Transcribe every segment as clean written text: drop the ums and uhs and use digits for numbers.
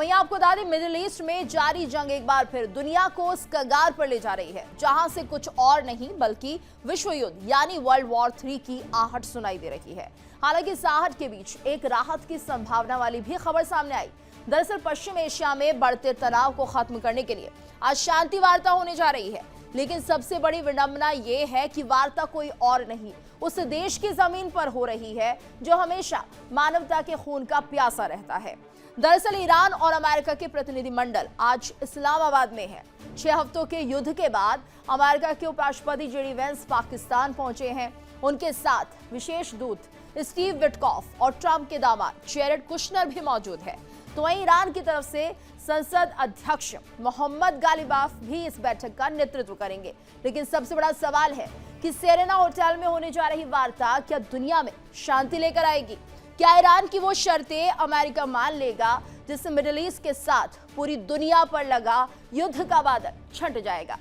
वहीं आपको बता दें, मिडिल ईस्ट में जारी जंग एक बार फिर दुनिया को उस कगार पर ले जा रही है जहां से कुछ और नहीं बल्कि विश्व युद्ध यानी वर्ल्ड वॉर 3 की आहट सुनाई दे रही है। हालांकि इस आहट के बीच एक राहत की संभावना वाली भी खबर सामने आई। दरअसल पश्चिम एशिया में बढ़ते तनाव को खत्म करने के लिए आज शांति वार्ता होने जा रही है, लेकिन सबसे बड़ी विडंबना यह है कि वार्ता कोई और नहीं उस देश की जमीन पर हो रही है जो हमेशा मानवता के खून का प्यासा रहता है। दरअसल ईरान और अमेरिका के प्रतिनिधिमंडल आज इस्लामाबाद में है। 6 हफ्तों के युद्ध के बाद अमेरिका के उपराष्ट्रपति जेडी वेंस पाकिस्तान पहुंचे हैं। उनके साथ विशेष दूत स्टीव विटकॉफ और ट्रंप के दामाद जेरेड कुशनर भी मौजूद है। तो वहीं ईरान की तरफ से संसद अध्यक्ष मोहम्मद गालिबाफ भी इस बैठक का नेतृत्व करेंगे। लेकिन सबसे बड़ा सवाल है कि सेरेना होटल में होने जा रही वार्ता क्या दुनिया में शांति लेकर आएगी? क्या ईरान की वो शर्तें अमेरिका मान लेगा जिससे मिडिल ईस्ट के साथ पूरी दुनिया पर लगा युद्ध का बादल छंट जाएगा?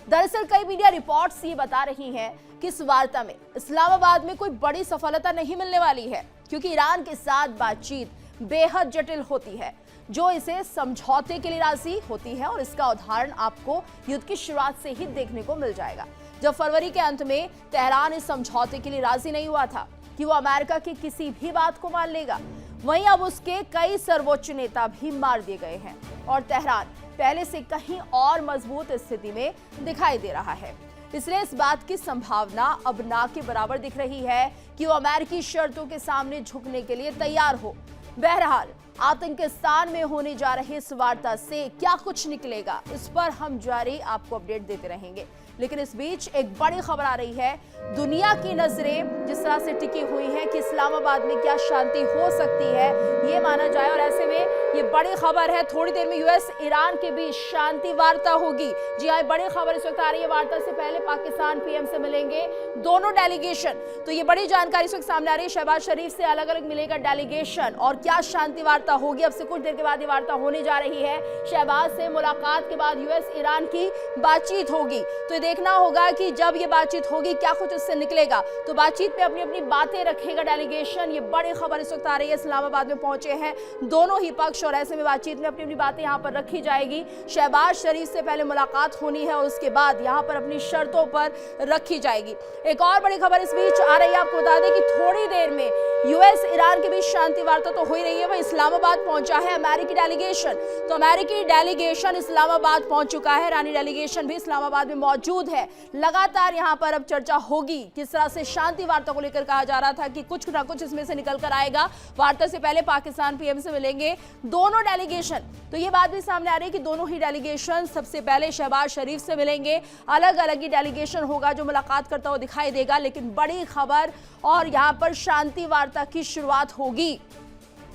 दरअसल कई मीडिया रिपोर्ट्स ये बता रही हैं कि इस वार्ता में इस्लामाबाद में कोई बड़ी सफलता नहीं मिलने वाली है, क्योंकि ईरान के साथ बातचीत बेहद जटिल होती है जो इसे समझौते के लिए राजी होती है। और इसका उदाहरण आपको युद्ध की शुरुआत से ही देखने को मिल जाएगा, जब फरवरी के अंत में तेहरान इस समझौते के लिए राजी नहीं हुआ था कि वो अमेरिका की किसी भी बात को मान लेगा। वहीं अब उसके कई सर्वोच्च नेता भी मार दिए गए हैं और तेहरान पहले से कहीं और मजबूत स्थिति में दिखाई दे रहा है। इसलिए इस बात की संभावना अब ना के बराबर दिख रही है कि वो अमेरिकी शर्तों के सामने झुकने के लिए तैयार हो। बहरहाल आतंकिस्तान में होने जा रही इस वार्ता से क्या कुछ निकलेगा, इस पर हम जारी आपको अपडेट देते रहेंगे। लेकिन इस बीच एक बड़ी खबर आ रही है। दुनिया की नजरें जिस तरह से टिकी हुई हैं कि इस्लामाबाद में क्या शांति हो सकती है ये माना जाए, और ऐसे में ये बड़ी खबर है थोड़ी देर में यूएस ईरान के बीच शांति वार्ता होगी। जी हाँ, बड़ी खबर इस वक्त आ रही है। वार्ता से पहले पाकिस्तान पीएम से मिलेंगे दोनों डेलीगेशन। तो ये बड़ी जानकारी इस वक्त सामने आ रही है। शहबाज शरीफ से अलग अलग मिलेगा डेलीगेशन और क्या शांति वार्ता होगी। अब से कुछ देर के बाद ये वार्ता होने जा रही है। शहबाज से मुलाकात के बाद यूएस ईरान की बातचीत होगी। तो देखना होगा कि जब ये बातचीत होगी क्या कुछ इससे निकलेगा। तो बातचीत में अपनी अपनी बातें रखेगा डेलीगेशन। ये बड़ी खबर इस वक्त आ रही है। इस्लामाबाद में पहुंचे हैं दोनों ही पक्ष और ऐसे में बातचीत में अपनी अपनी बातें यहां पर रखी जाएगी। शहबाज शरीफ से पहले मुलाकात होनी है और उसके बाद यहां पर अपनी शर्तों पर रखी जाएगी। एक और बड़ी खबर इस बीच आ रही है। आपको बता दें कि थोड़ी देर में यूएस ईरान के बीच शांति वार्ता तो हो ही रही है, वह इस्लामाबाद पहुंचा है अमेरिकी डेलीगेशन। तो अमेरिकी डेलीगेशन इस्लामाबाद पहुंच चुका है। ईरानी डेलीगेशन भी इस्लामाबाद में मौजूद है। लगातार यहां पर अब चर्चा होगी। किस तरह से शांति वार्ता को लेकर कहा जा रहा था कि कुछ ना कुछ इसमें से निकल कर आएगा। वार्ता से पहले पाकिस्तान पीएम से मिलेंगे दोनों डेलीगेशन। तो ये बात भी सामने आ रही है कि दोनों ही डेलीगेशन सबसे पहले शहबाज शरीफ से मिलेंगे। अलग अलग ही डेलीगेशन होगा जो मुलाकात करता हुआ दिखाई देगा। लेकिन बड़ी खबर और यहां पर शांति वार्ता की शुरुआत होगी।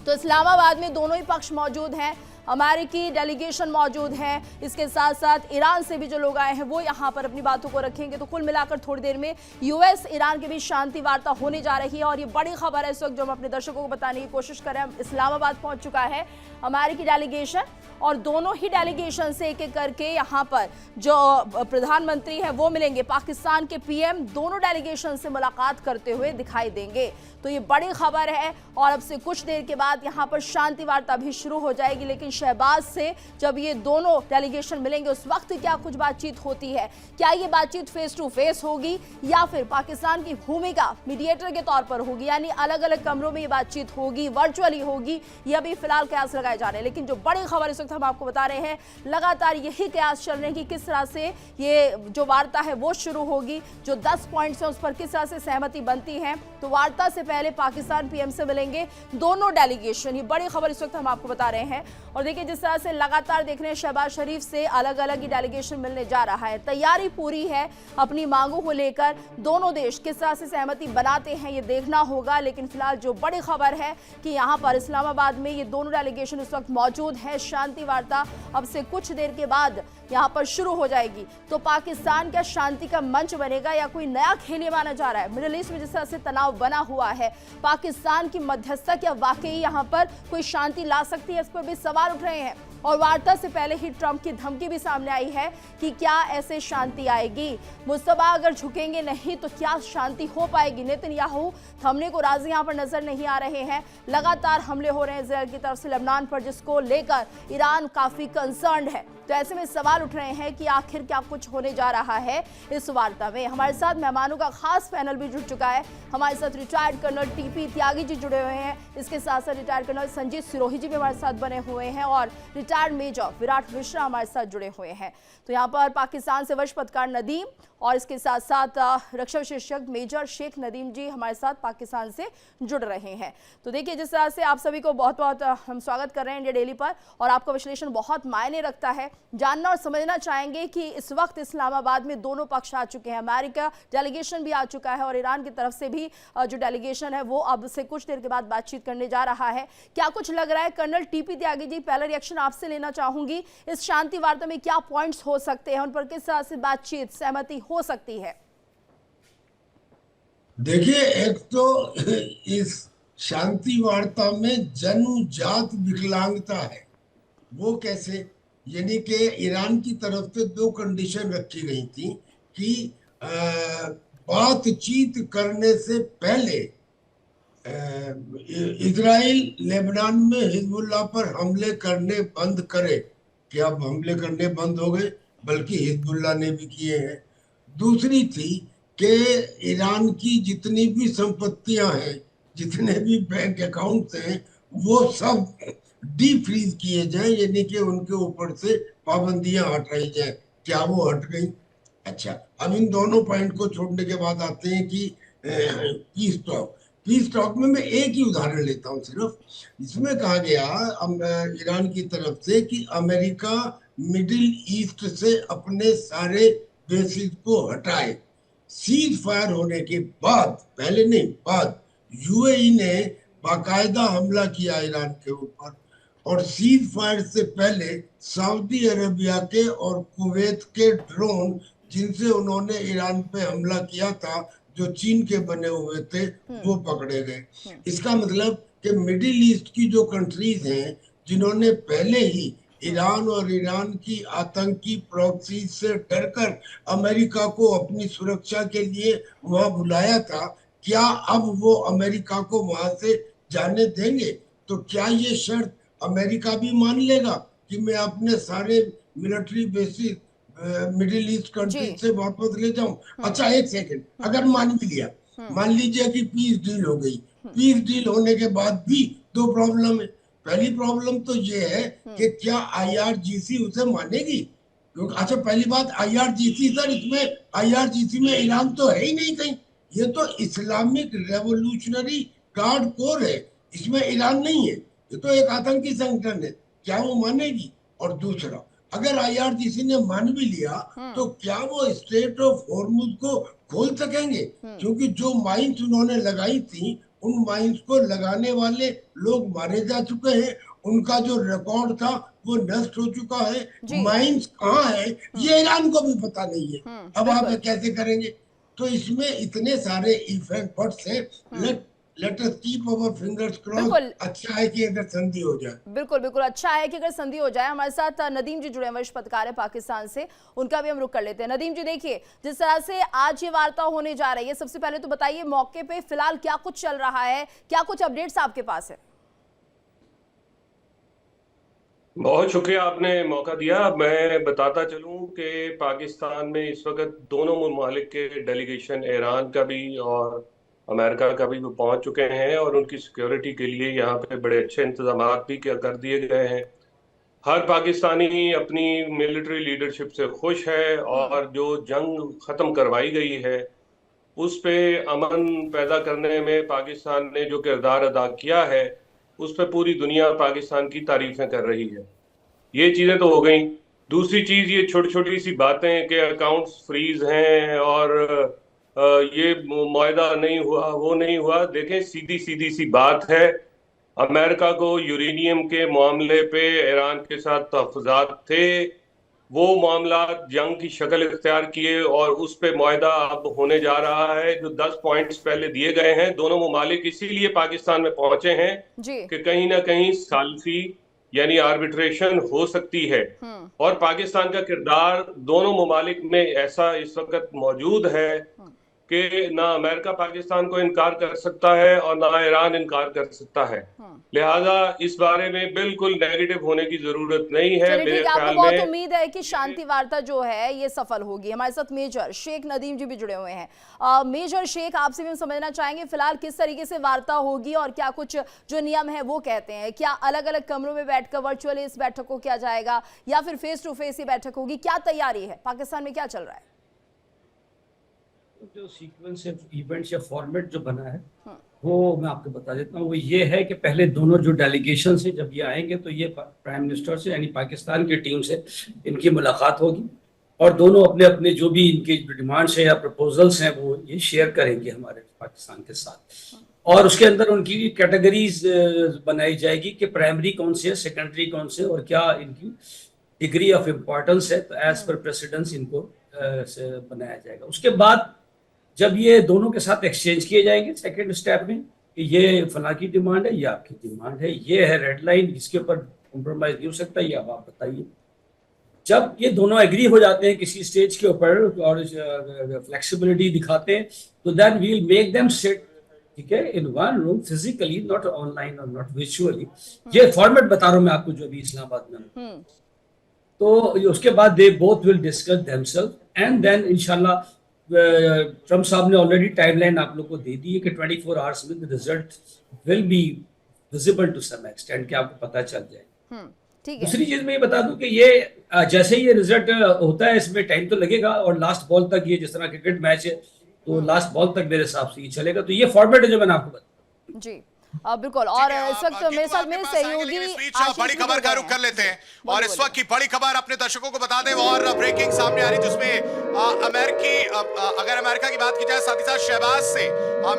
तो इस्लामाबाद में दोनों ही पक्ष मौजूद हैं। अमेरिकी डेलीगेशन मौजूद है, इसके साथ साथ ईरान से भी जो लोग आए हैं वो यहाँ पर अपनी बातों को रखेंगे। तो कुल मिलाकर थोड़ी देर में यूएस ईरान के बीच शांति वार्ता होने जा रही है। और ये बड़ी खबर है इस वक्त जो हम अपने दर्शकों को बताने की कोशिश करें। इस्लामाबाद पहुंच चुका है अमेरिकी डेलीगेशन और दोनों ही डेलीगेशन से एक एक करके यहाँ पर जो प्रधानमंत्री है वो मिलेंगे। पाकिस्तान के पीएम दोनों डेलीगेशन से मुलाकात करते हुए दिखाई देंगे। तो ये बड़ी खबर है और अब से कुछ देर के बाद यहाँ पर शांति वार्ता भी शुरू हो जाएगी। लेकिन शहबाज से जब ये दोनों डेलीगेशन मिलेंगे उस वक्त क्या कुछ बातचीत होती है, क्या ये बातचीत फेस टू फेस होगी या फिर पाकिस्तान की भूमिका मीडिएटर के तौर पर होगी, यानी अलग अलग कमरों में ये बातचीत होगी, वर्चुअली होगी, यह भी फिलहाल कयास लगाए जा रहे हैं। लेकिन जो बड़ी खबर इस वक्त हम आपको बता रहे हैं, लगातार यही कयास चल रहे हैं कि किस तरह से ये जो वार्ता है वो शुरू होगी, जो 10 पॉइंट्स हैं उस पर किस तरह से सहमति बनती है। तो वार्ता से पहले पाकिस्तान पीएम से मिलेंगे दोनों डेलीगेशन। ये बड़ी खबर इस वक्त हम आपको बता रहे हैं। और देखिए जिस तरह से लगातार देख रहे हैं शहबाज शरीफ से अलग अलग ही डेलीगेशन मिलने जा रहा है। तैयारी पूरी है अपनी मांगों को लेकर। दोनों देश किस तरह से सहमति बनाते हैं ये देखना होगा। लेकिन फिलहाल जो बड़ी खबर है कि यहाँ पर इस्लामाबाद में ये दोनों डेलीगेशन इस वक्त मौजूद है। शांति शांति वार्ता अब से कुछ देर के बाद यहाँ पर शुरू हो जाएगी। तो पाकिस्तान क्या शांति का मंच बनेगा या कोई नया खेल ये माना जा रहा है? मिडिल ईस्ट में जिस तरह से तनाव बना हुआ है, पाकिस्तान की मध्यस्थता क्या वाकई यहाँ पर कोई शांति ला सकती है? इस पर भी सवाल उठ रहे हैं। और वार्ता से पहले ही ट्रंप की धमकी भी सामने आई है कि क्या ऐसे शांति आएगी? मुस्तफा अगर झुकेंगे नहीं तो क्या शांति हो पाएगी? नेतन्याहू थमने को राजी यहाँ पर नजर नहीं आ रहे हैं। लगातार हमले हो रहे हैं इजरायल की तरफ से लेबनान पर, जिसको लेकर ईरान काफी कंसर्न्ड है। तो ऐसे में सवाल उठ रहे हैं कि आखिर क्या कुछ होने जा रहा है इस वार्ता में। हमारे साथ मेहमानों का खास पैनल भी जुड़ चुका है। हमारे साथ retired colonel TP Tyagi ji जुड़े हुए हैं, इसके साथ साथ रिटायर्ड कर्नल संजीत सिरोही जी भी हमारे साथ बने हुए हैं और रिटायर्ड मेजर विराट मिश्रा हमारे साथ जुड़े हुए हैं। तो यहाँ पर पाकिस्तान से वर्ष पत्रकार नदीम और इसके साथ साथ रक्षा विशेषज्ञ मेजर शेख नदीम जी हमारे साथ पाकिस्तान से जुड़ रहे हैं। तो देखिए, जिस तरह से आप सभी को बहुत बहुत हम स्वागत कर रहे हैं इंडिया डेली पर, और आपका विश्लेषण बहुत मायने रखता है। जानना और समझना चाहेंगे कि इस वक्त इस्लामाबाद में दोनों पक्ष आ चुके हैं, अमेरिका डेलीगेशन भी आ चुका है और ईरान की तरफ से भी जो डेलीगेशन है वो अब से कुछ देर के बाद बातचीत करने जा रहा है। क्या कुछ लग रहा है? कर्नल टीपी त्यागी जी, पहला रिएक्शन आपसे लेना चाहूंगी। इस शांति वार्ता में क्या पॉइंट्स हो सकते हैं, उन पर किस तरह से बातचीत सहमति हो सकती है? देखिए, एक तो इस शांति वार्ता में जन्मजात विकलांगता है। वो कैसे? यानी कि ईरान की तरफ से दो कंडीशन रखी गई थी कि बातचीत करने से पहले इजराइल लेबनान में हिजबुल्लाह पर हमले करने बंद करे। कि अब हमले करने बंद हो गए, बल्कि हिजबुल्लाह ने भी किए हैं। दूसरी थी कि ईरान की जितनी भी संपत्तियां हैं, जितने भी बैंक अकाउंट्स हैं, वो सब डी फ्रीज किए जाए, यानी कि उनके ऊपर से पाबंदियां हटाई जाए। क्या वो हट गई? अच्छा, अब इन दोनों पॉइंट को छोड़ने के बाद आते हैं कि पीस टॉक। पीस टॉक में मैं एक ही उदाहरण लेता हूँ सिर्फ। इसमें कहा गया ईरान की तरफ से कि अमेरिका मिडिल ईस्ट से अपने सारे बेसिस को हटाए। सीज फायर होने के बाद, पहले नहीं, बाद यूएई ने बाकायदा हमला किया ईरान के ऊपर, और सीज फायर से पहले सऊदी अरेबिया के और कुवैत के ड्रोन जिनसे उन्होंने ईरान पे हमला किया था, जो चीन के बने हुए थे, वो पकड़े गए। इसका मतलब कि मिडिल ईस्ट की जो कंट्रीज हैं जिन्होंने पहले ही ईरान और ईरान की आतंकी प्रॉक्सी से डरकर अमेरिका को अपनी सुरक्षा के लिए वहां बुलाया था, क्या अब वो अमेरिका को वहां से जाने देंगे? तो क्या ये शर्त अमेरिका भी मान लेगा कि मैं अपने सारे military bases middle east country से वापस ले जाऊं? अच्छा, एक सेकंड, अगर मान भी लिया, मान लीजिए कि पीस डील हो गई। पीस डील होने के बाद भी दो प्रॉब्लम है। पहली प्रॉब्लम तो ये है कि क्या आईआरजीसी उसे मानेगी? क्योंकि अच्छा, पहली बात आईआरजीसी, सर, इसमें आईआरजीसी में ईरान तो है ही नहीं कहीं। ये तो इस्लामिक रेवोल्यूशनरी गार्ड कोर है, इसमें ईरान नहीं है। ये तो एक आतंकी संगठन है। क्या वो मानेगी? और दूसरा, अगर आईआरजीसी ने मान भी लिया तो क्या वो स्ट्रेट ऑफ हॉर्मुज को खोल सकेंगे? क्योंकि जो माइंस उन्होंने लगाई थी, उन माइंस को लगाने वाले लोग मारे जा चुके हैं। उनका जो रिकॉर्ड था वो नष्ट हो चुका है। माइंस कहाँ है ये ईरान को भी पता नहीं है। अब आप कैसे करेंगे? तो इसमें इतने सारे इफेक्ट्स हैं। Let us keep our fingers crossed. अच्छा है कि अगर संधि हो जाए। बिल्कुल बिल्कुल, अच्छा है कि अगर संधि हो जाए। हमारे साथ नदीम जी जुड़े हैं, वरिष्ठ पत्रकार है पाकिस्तान से, उनका भी हम रुख कर लेते हैं। नदीम जी, देखिए, जिस तरह से आज ये वार्ता होने जा रही है, सबसे पहले तो बताइए मौके पे फिलहाल क्या कुछ चल रहा है, क्या कुछ अपडेट्स आपके पास है? बहुत शुक्रिया, आपने मौका दिया। मैं बताता चलूं कि पाकिस्तान में इस वक्त दोनों ममालिक के डेलीगेशन, ईरान का भी और अमेरिका का भी, वो पहुंच चुके हैं और उनकी सिक्योरिटी के लिए यहाँ पे बड़े अच्छे इंतजाम भी कर दिए गए हैं। हर पाकिस्तानी अपनी मिलिट्री लीडरशिप से खुश है और जो जंग ख़त्म करवाई गई है उस पे अमन पैदा करने में पाकिस्तान ने जो किरदार अदा किया है, उस पे पूरी दुनिया पाकिस्तान की तारीफें कर रही है। ये चीज़ें तो हो गई। दूसरी चीज़, ये छोटी छोटी सी बातें कि अकाउंट्स फ्रीज हैं और ये मुआहदा नहीं हुआ, वो नहीं हुआ। देखें, सीधी सीधी सी बात है अमेरिका को यूरेनियम के मामले पे ईरान के साथ तहफ़्फ़ुज़ात थे, वो मामला जंग की शक्ल इख्तियार किए और उस पे मुआहदा अब होने जा रहा है। जो 10 पॉइंट्स पहले दिए गए हैं, दोनों ममालिक इसीलिए पाकिस्तान में पहुंचे हैं जी। कि कहीं ना कहीं साल्फी यानी आर्बिट्रेशन हो सकती है। और पाकिस्तान का किरदार दोनों ममालिक में ऐसा इस वक्त मौजूद है कि ना अमेरिका पाकिस्तान को इनकार कर सकता है और ना ईरान इनकार कर सकता है। लिहाजा इस बारे में बिल्कुल नेगेटिव होने की जरूरत नहीं है। चलिए मेरे ठीक है, आपको ख्याल बहुत में उम्मीद है कि शांति वार्ता जो है ये सफल होगी। हमारे साथ मेजर शेख नदीम जी भी जुड़े हुए हैं। मेजर शेख, आपसे भी हम समझना चाहेंगे फिलहाल किस तरीके से वार्ता होगी और क्या कुछ जो नियम है वो कहते हैं, क्या अलग अलग कमरों में बैठकर वर्चुअली इस बैठक को किया जाएगा या फिर फेस टू फेस ही बैठक होगी, क्या तैयारी है, पाकिस्तान में क्या चल रहा है? जो सीक्वेंस इवेंट्स या फॉर्मेट जो बना है वो मैं आपको बता देता हूँ। वो ये है कि पहले दोनों जो डेलीगेशन से जब ये आएंगे तो ये प्राइम मिनिस्टर से यानी पाकिस्तान की टीम से इनकी मुलाकात होगी और दोनों अपने अपने जो भी इनके डिमांड्स हैं या प्रपोजल्स हैं वो ये शेयर करेंगे हमारे पाकिस्तान के साथ। और उसके अंदर उनकी कैटेगरीज बनाई जाएगी कि प्राइमरी कौन से है, सेकेंडरी कौन से और क्या इनकी डिग्री ऑफ इम्पोर्टेंस है। तो एज पर प्रेसिडेंस इनको बनाया जाएगा। उसके बाद जब ये दोनों के साथ एक्सचेंज किए जाएंगे सेकंड स्टेप में कि ये फला की डिमांड है, ये आपकी डिमांड है, ये है रेड लाइन, इसके ऊपर कॉम्प्रोमाइज नहीं हो सकता, ये अब आप बताइए। जब ये दोनों एग्री हो जाते हैं किसी स्टेज के ऊपर और फ्लेक्सिबिलिटी दिखाते हैं तो then we will make them sit, ठीक है, in one room physically, not online और नॉट विजुअली। ये फॉर्मेट बता रहा हूँ मैं आपको जो अभी इस्लामाबाद में। तो उसके बाद they both will discuss themselves and then इंशाल्लाह ट्रम्प साहब ने ऑलरेडी टाइमलाइन आप लोग को दे दी है कि 24 आवर्स में the result will be visible to some extent, कि आपको पता चल जाए। ठीक है। दूसरी चीज मैं ये बता दूं कि ये जैसे ही ये रिजल्ट होता है इसमें टाइम तो लगेगा और लास्ट बॉल तक, ये जिस तरह क्रिकेट मैच है तो लास्ट बॉल तक मेरे हिसाब से ये चलेगा। तो ये फॉर्मेट है जो मैंने आपको बताया। जी बिल्कुल। और इस वक्त मेरे साथ मेरे सहयोगी बड़ी खबर का रुख कर लेते हैं और इस वक्त की बड़ी खबर अपने दर्शकों को बता दें और ब्रेकिंग सामने आ रही जिसमें अगर अमेरिका की बात की जाए साथ ही साथ शहबाज से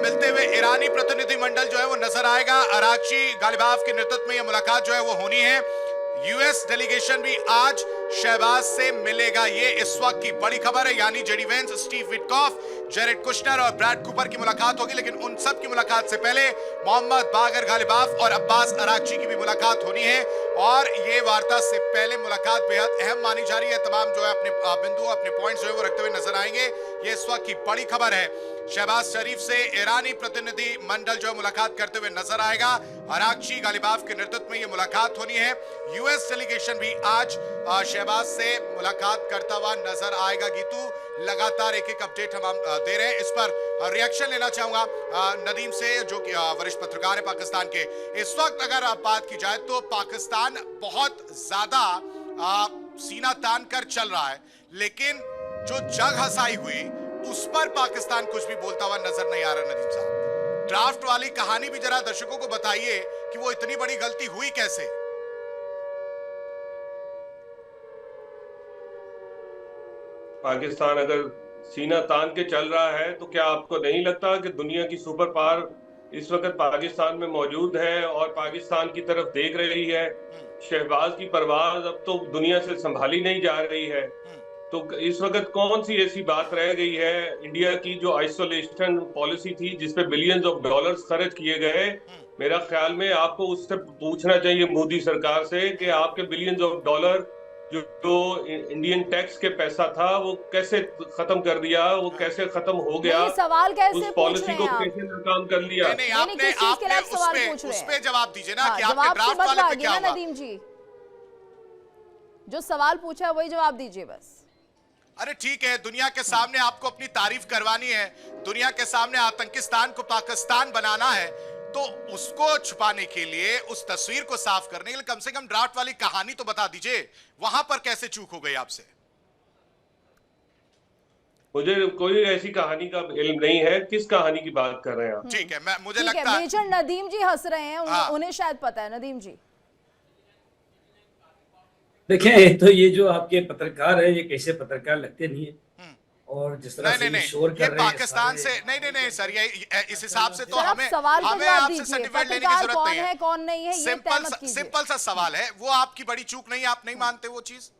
मिलते हुए ईरानी प्रतिनिधिमंडल जो है वो नजर आएगा। अरागची गालिबाफ के नेतृत्व में यह मुलाकात जो है वो होनी है। यूएस डेलीगेशन भी आज शहबाज से मिलेगा, ये इस वक्त की बड़ी खबर है। यानी JD Vance, Steve Witkoff, Jared Kushner और ब्रैड कूपर की मुलाकात होगी। लेकिन उन सब की मुलाकात से पहले मोहम्मद बागर गालिबाफ और अब्बास अरागची की भी मुलाकात होनी है और ये वार्ता से पहले मुलाकात बेहद अहम मानी जा रही है। तमाम जो है अपने बिंदु, अपने पॉइंट्स जो है वो रखते हुए नजर आएंगे। ये इस वक्त की बड़ी खबर है। शहबाज शरीफ से ईरानी प्रतिनिधि मंडल जो मुलाकात करते हुए नजर आएगा। अरागची गालिबाफ के नेतृत्व में यह मुलाकात होनी है। यूएस डेलीगेशन भी आज शहबाज से मुलाकात करता हुआ नजर आएगा। गीतू, लगातार एक एक अपडेट हम दे रहे हैं, इस पर रिएक्शन लेना चाहूंगा नदीम से जो कि वरिष्ठ पत्रकार है पाकिस्तान के। इस वक्त अगर आप बात की जाए तो पाकिस्तान बहुत ज्यादा सीना तान कर चल रहा है, लेकिन जो जग हसाई हुई उस पर पाकिस्तान कुछ भी बोलता हुआ नजर नहीं आ रहा। नदीम साहब, ड्राफ्ट वाली कहानी भी जरा दर्शकों को बताइए कि वो इतनी बड़ी गलती हुई कैसे। पाकिस्तान अगर सीना तान के चल रहा है तो क्या आपको नहीं लगता कि दुनिया की सुपर पावर इस वक्त पाकिस्तान में मौजूद है और पाकिस्तान की तरफ देख रही है? शहबाज की परवाज अब तो दुनिया से संभाली नहीं जा रही है। तो इस वक्त कौन सी ऐसी बात रह गई है इंडिया की जो आइसोलेशन पॉलिसी थी जिसपे बिलियंस ऑफ डॉलर्स खर्च किए गए? मेरा ख्याल में आपको उससे पूछना चाहिए मोदी सरकार से कि आपके बिलियंस ऑफ डॉलर जो इंडियन टैक्स के पैसा था वो कैसे खत्म कर दिया, वो कैसे खत्म हो गया, सवाल कैसे उस पॉलिसी को कैसे नाकाम कर लिया? नहीं, आपने उस पे जवाब दीजिए ना कि आपके ड्राफ्ट वाले पे क्या हुआ? नदीम जी जो सवाल पूछा वही जवाब दीजिए बस। अरे ठीक है, दुनिया के सामने आपको अपनी तारीफ करवानी है, दुनिया के सामने आतंकिस्तान को पाकिस्तान बनाना है, तो उसको छुपाने के लिए, उस तस्वीर को साफ करने के लिए कम से कम ड्राफ्ट वाली कहानी तो बता दीजिए। वहां पर कैसे चूक हो गई आपसे? मुझे कोई ऐसी कहानी का इल्म नहीं है। किस कहानी की बात कर रहे हैं आप? ठीक है, मुझे लगता है मेजर नदीम जी हंस रहे हैं, उन्हें शायद पता है। नदीम जी देखें, तो ये जो आपके पत्रकार है ये कैसे पत्रकार लगते नहीं है। और जिस तरह से नहीं शोर ये कर रहे हैं पाकिस्तान से सारे, नहीं सर, ये इस हिसाब से तो सर, आप हमें सवाल का हमें जवाब आपसे दीजिए। सर्टिफिकेट लेने की पत्रकार जरूरत कौन नहीं है है। कौन नहीं है ये तय मत कीजिए। सिंपल सा सवाल है, वो आपकी बड़ी चूक नहीं है, आप नहीं मानते वो चीज।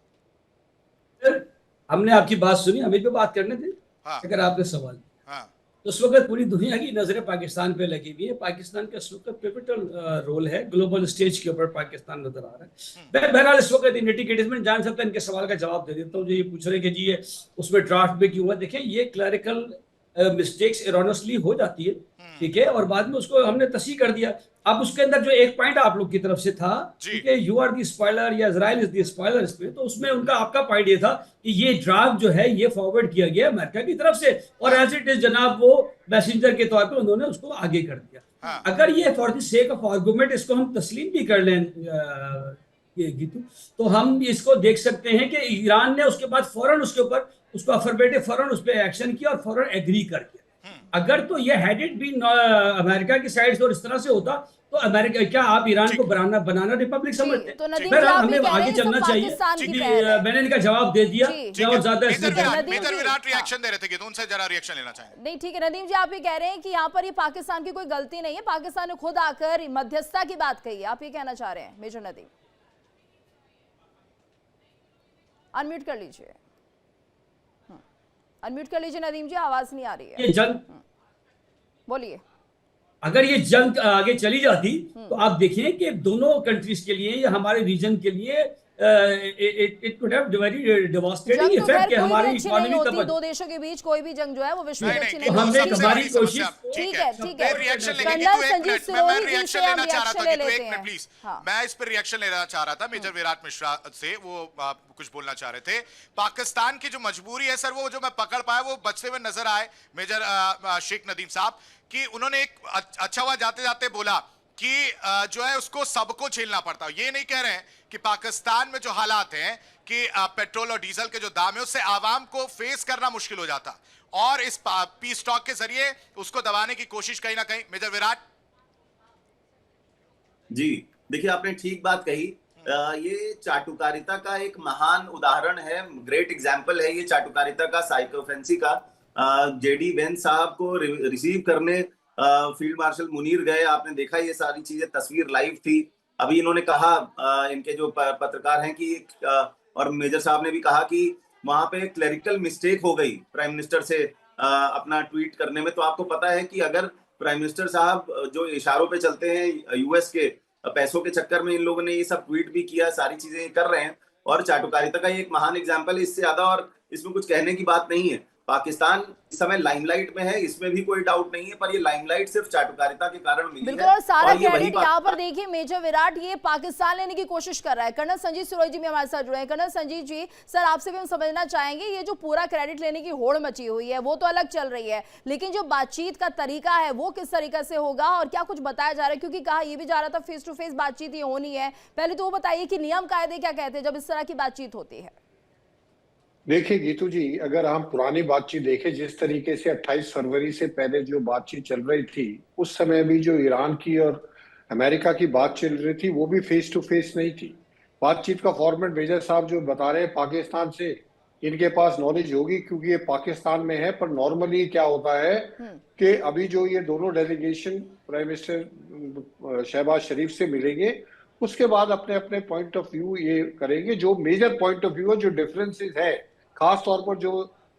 हमने आपकी बात सुनी, हमें भी बात करने दें। हाँ अगर आपने सवाल, हाँ तो उस वक्त पूरी दुनिया की नजरें पाकिस्तान पे लगी हुई है। पाकिस्तान का इस वक्त पिवटल रोल है, ग्लोबल स्टेज के ऊपर पाकिस्तान नजर आ रहा है। बहरहाल इस वक्त निटी-ग्रिटी में जान सकता है, इनके सवाल का जवाब दे देता हूँ। जो ये पूछ रहे कि जी ये उसमें ड्राफ्ट में क्यों हुआ, देखिए ये क्लरिकल मिस्टेक्स एरोनसली हो जाती है, ठीक है, और बाद में उसको हमने तस्हीह कर दिया। अब उसके अंदर जो एक पॉइंट आप लोग की तरफ से था कि यू आर दी स्पॉइलर या इजराइल इज दी स्पॉइलर, इसमें तो उसमें उनका आपका पॉइंट ये था कि ये ड्राफ्ट जो है ये फॉरवर्ड किया गया अमेरिका की तरफ से, और एज इट इज जनाब वो मैसेंजर के तौर पे उन्होंने उसको आगे कर दिया। अगर ये for the sake of argument इसको हम तस्लीम भी कर लें ये गीतू, तो हम इसको देख सकते हैं कि ईरान ने उसके बाद फौरन उसके ऊपर उसको अफर्मेटिव फौरन उस पर एक्शन किया और फौरन एग्री कर दिया। अगर तो ये हैडेड बीन अमेरिका की साइड से और इस तरह से होता तो अमेरिका, क्या आप ईरान को बनाना रिपब्लिक समझते? तो नदीम फिर जी, आप हमें भी कह रहे आगे हैं चलना सब चाहिए। पाकिस्तान की जी, पहल है। मैंने इनका जवाब दे दिया, जी। और ज्यादा इसमें मेजर विराट रिएक्शन दे रहे थे कि तो उनसे जरा रिएक्शन लेना चाहेंगे। नहीं ठीक है नदीम जी, आप ये कह रहे हैं कि यहाँ पर ये पाकिस्तान की कोई गलती नहीं है, पाकिस्तान ने खुद आकर मध्यस्थता की बात कही है, आप ये कहना चाह रहे हैं मेजर नदीम? अनम्यूट कर लीजिए, अनम्यूट कर लीजिए नदीम जी, आवाज नहीं आ रही है। ये जंग, बोलिए। अगर ये जंग आगे चली जाती तो आप देखिए कि दोनों कंट्रीज के लिए या हमारे रीजन के लिए it could have very devastating जंग तो इफेक्ट खैर कि कोई भी हमारी अच्छी नहीं इकोनॉमी होती, का दो देशों के बीच कोई भी जंग जो है वो विश्व नहीं, की अच्छी नहीं, नहीं हमने होती। हमारी कोशिश, ठीक है ठीक है, रिएक्शन लेंगे कर्नल गीतू, एक संजीव मिनट, मैं सिरोही जी रिएक्शन से हम लेना चाह रहा था रिएक्शन ले गीतू, लेते एक मिनट हैं। प्लीज। हाँ। मैं इस पर रिएक्शन लेना चाह रहा था, मेजर विराट मिश्रा से, वो कुछ बोलना चाह रहे थे। पाकिस्तान की जो मजबूरी है सर, वो जो मैं पकड़ पाया वो बचते हुए नजर आए मेजर शेख नदीम साहब, कि उन्होंने एक अच्छा हुआ जाते जाते बोला कि जो है उसको सबको झेलना पड़ता है। ये नहीं कह रहे हैं कि पाकिस्तान में जो हालात हैं कि पेट्रोल और डीजल के जो दाम है उससे आवाम को फेस करना मुश्किल हो जाता, और इस पीस टॉक के जरिए उसको दबाने की कोशिश कहीं ना कहीं। मेजर विराट जी, देखिए आपने ठीक बात कही। ये चाटुकारिता का एक महान उदाहरण है, ग्रेट एग्जाम्पल है ये चाटुकारिता का, साइकोफेंसी का। जेडी वेंस साहब को रिसीव करने फील्ड मार्शल मुनीर गए, आपने देखा ये सारी चीजें, तस्वीर लाइव थी। अभी इन्होंने कहा, इनके जो पत्रकार हैं कि और मेजर साहब ने भी कहा कि वहां पे क्लरिकल मिस्टेक हो गई प्राइम मिनिस्टर से अपना ट्वीट करने में। तो आपको पता है कि अगर प्राइम मिनिस्टर साहब जो इशारों पे चलते हैं यूएस के पैसों के चक्कर में, इन लोगों ने ये सब ट्वीट भी किया, सारी चीजें कर रहे हैं, और चाटुकारिता का ये एक महान एग्जाम्पल है। इससे ज्यादा और इसमें कुछ कहने की बात नहीं है। पाकिस्तान इस समय लाइमलाइट में है, इसमें भी कोई डाउट नहीं है, पर ये लाइमलाइट सिर्फ चाटुकारिता के कारण मिली बिल्कुल, है। और सारा और ये वही क्रेडिट यहाँ पर देखिए मेजर विराट ये पाकिस्तान लेने की कोशिश कर रहा है। कर्नल संजीव सिरोही जी भी हमारे साथ जुड़े हैं। कर्नल संजीव जी, सर आपसे भी हम समझना चाहेंगे, ये जो पूरा क्रेडिट लेने की होड़ मची हुई है वो तो अलग चल रही है, लेकिन जो बातचीत का तरीका है वो किस तरीके से होगा और क्या कुछ बताया जा रहा है? क्योंकि कहा ये भी जा रहा था फेस टू फेस बातचीत ये होनी है। पहले तो वो बताइए कि नियम कायदे क्या कहते हैं जब इस तरह की बातचीत होती है? देखिए गीतू जी, अगर हम पुरानी बातचीत देखें, जिस तरीके से 28 फरवरी से पहले जो बातचीत चल रही थी, उस समय भी जो ईरान की और अमेरिका की बात चल रही थी वो भी फेस टू फेस नहीं थी। बातचीत का फॉर्मेट मेजर साहब जो बता रहे हैं, पाकिस्तान से इनके पास नॉलेज होगी क्योंकि ये पाकिस्तान में है। पर नॉर्मली क्या होता है कि अभी जो ये दोनों डेलीगेशन प्राइम मिनिस्टर शहबाज शरीफ से मिलेंगे, उसके बाद अपने अपने पॉइंट ऑफ व्यू ये करेंगे। जो मेजर पॉइंट ऑफ व्यू है, जो डिफरेंसेस है, खास तौर पर जो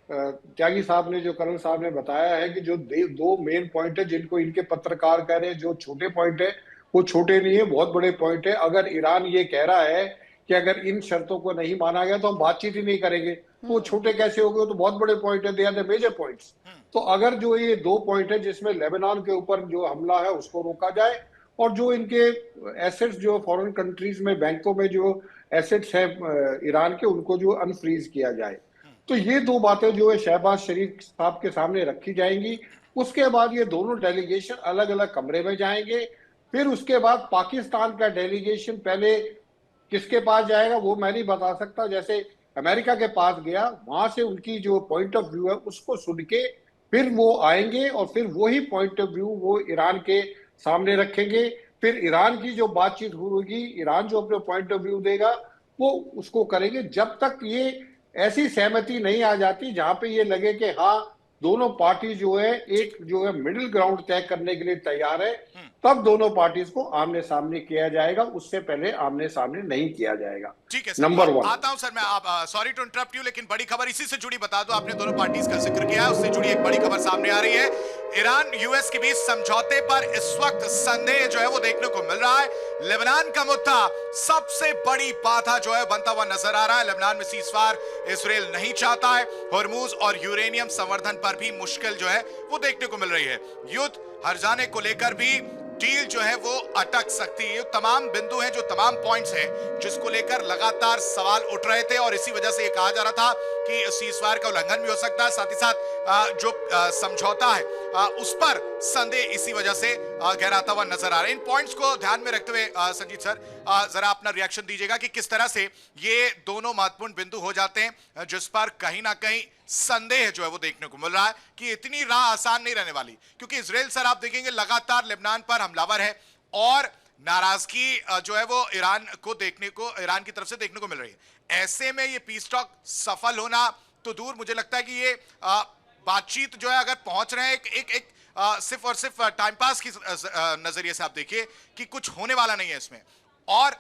त्यागी साहब ने, जो कर्नल साहब ने बताया है कि जो दो मेन पॉइंट है जिनको इनके पत्रकार कह रहे हैं जो छोटे पॉइंट है, वो छोटे नहीं है, बहुत बड़े पॉइंट है। अगर ईरान ये कह रहा है कि अगर इन शर्तों को नहीं माना गया तो हम बातचीत ही नहीं करेंगे, तो वो छोटे कैसे हो गए? तो बहुत बड़े पॉइंट है, they are the major points. तो अगर जो ये दो पॉइंट है जिसमें लेबनान के ऊपर जो हमला है उसको रोका जाए, और जो इनके एसेट्स जो फॉरेन कंट्रीज में बैंकों में जो एसेट्स हैं ईरान के, उनको जो अनफ्रीज किया जाए, तो ये दो बातें जो है शहबाज शरीफ साहब के सामने रखी जाएंगी। उसके बाद ये दोनों डेलीगेशन अलग अलग कमरे में जाएंगे। फिर उसके बाद पाकिस्तान का डेलीगेशन पहले किसके पास जाएगा वो मैं नहीं बता सकता। जैसे अमेरिका के पास गया, वहां से उनकी जो पॉइंट ऑफ व्यू है उसको सुन के फिर वो आएंगे, और फिर वही पॉइंट ऑफ व्यू वो ईरान के सामने रखेंगे। फिर ईरान की जो बातचीत होगी, ईरान जो अपने पॉइंट ऑफ व्यू देगा वो उसको करेंगे। जब तक ये ऐसी सहमति नहीं आ जाती जहां पे ये लगे कि हाँ दोनों पार्टी जो है एक जो है मिडिल ग्राउंड तय करने के लिए तैयार है, तब दोनों पार्टीज को आमने सामने किया जाएगा, उससे पहले आमने सामने नहीं किया जाएगा। ठीक है सर, नंबर 1। आता हूं सर मैं, आप सॉरी टू इंटरप्ट यू, लेकिन बड़ी खबर इसी से जुड़ी बता दो, आपने दोनों पार्टीज का जिक्र किया, उससे जुड़ी एक बड़ी खबर सामने आ रही है। ईरान यूएस के बीच समझौते पर इस वक्त संदेह जो है वो देखने को मिल रहा है। लेबनान का मुद्दा सबसे बड़ी बाधा जो है बनता हुआ नजर आ रहा है। लेबनान में सीजफायर इजराइल नहीं चाहता है। हॉर्मूज और यूरेनियम संवर्धन पर भी मुश्किल जो है वो देखने को मिल रही है। युद्ध हर जाने को लेकर भी डील जो है वो अटक सकती है। ये तमाम बिंदु हैं, जो तमाम पॉइंट्स हैं जिसको लेकर लगातार सवाल उठ रहे थे और इसी वजह से ये कहा जा रहा था कि सीजफायर का उल्लंघन भी हो सकता है, साथ ही साथ जो समझौता है उस पर संदेह इसी वजह से गहराता हुआ नजर आ रहा है। इन पॉइंट्स को ध्यान में रखते हुए संजीत सर जरा अपना रिएक्शन दीजिएगा कि किस तरह से ये दोनों महत्वपूर्ण बिंदु हो जाते हैं जिस पर कहीं ना कहीं संदेह जो है वो देखने को मिल रहा है कि इतनी राह आसान नहीं रहने वाली, क्योंकि इजराइल सर आप देखेंगे लगातार लेबनान पर हमलावर है और नाराजगी जो है वो ईरान की तरफ से देखने को मिल रही है। ऐसे में ये पीस टॉक सफल होना तो दूर, मुझे लगता है कि ये बातचीत जो है अगर पहुंच रहे हैं एक सिर्फ और सिर्फ टाइम पास की नजरिए से आप देखिए कि कुछ होने वाला नहीं है इसमें, और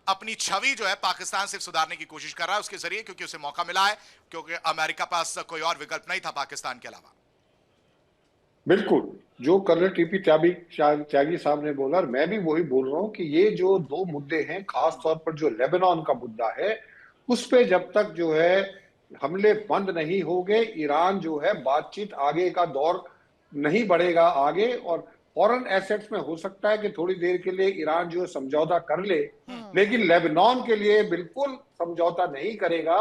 अपनी छवि जो है पाकिस्तान से सुधारने की कोशिश कर रहा है उसके जरिए, क्योंकि उसे मौका मिला है, क्योंकि अमेरिका पास कोई और विकल्प नहीं था पाकिस्तान के अलावा। बिल्कुल, जो कर्नल टीपी त्यागी साहब ने बोला और मैं भी वही बोल रहा हूं कि ये जो दो मुद्दे हैं, खास तौर पर जो लेबनान का मुद्दा है, उस पे जब तक जो है हमले बंद नहीं हो गए, ईरान जो है बातचीत आगे का दौर नहीं बढ़ेगा आगे, और फॉरेन एसेट्स में हो सकता है कि थोड़ी देर के लिए ईरान जो है समझौता कर ले, लेकिन लेबनान के लिए बिल्कुल समझौता नहीं करेगा,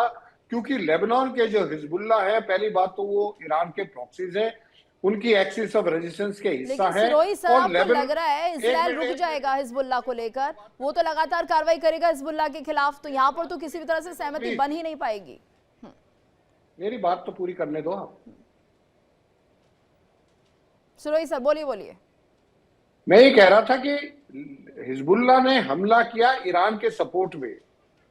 क्योंकि लेबनान के जो हिजबुल्ला है, पहली बात तो वो ईरान के प्रॉक्सीज है, उनकी एक्सिस ऑफ रेजिस्टेंस के हिस्सा है। और लग रहा है इजराइल रुक जाएगा हिजबुल्ला को लेकर, वो तो लगातार कार्रवाई करेगा हिजबुल्ला के खिलाफ, तो यहाँ पर तो किसी भी तरह से सहमति बन ही नहीं पाएगी। मेरी बात तो पूरी करने दो आप। सुरोई सर बोलिए। मैं ये कह रहा था कि हिजबुल्ला ने हमला किया ईरान के सपोर्ट में,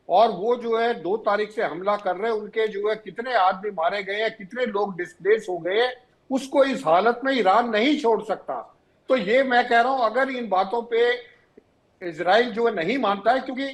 और वो जो है 2 तारीख से हमला कर रहे हैं, उनके जो है कितने आदमी मारे गए हैं, कितने लोग डिस्प्लेस हो गए, उसको इस हालत में ईरान नहीं छोड़ सकता। तो ये मैं कह रहा हूं, अगर इन बातों पे इजराइल जो है नहीं मानता है, क्योंकि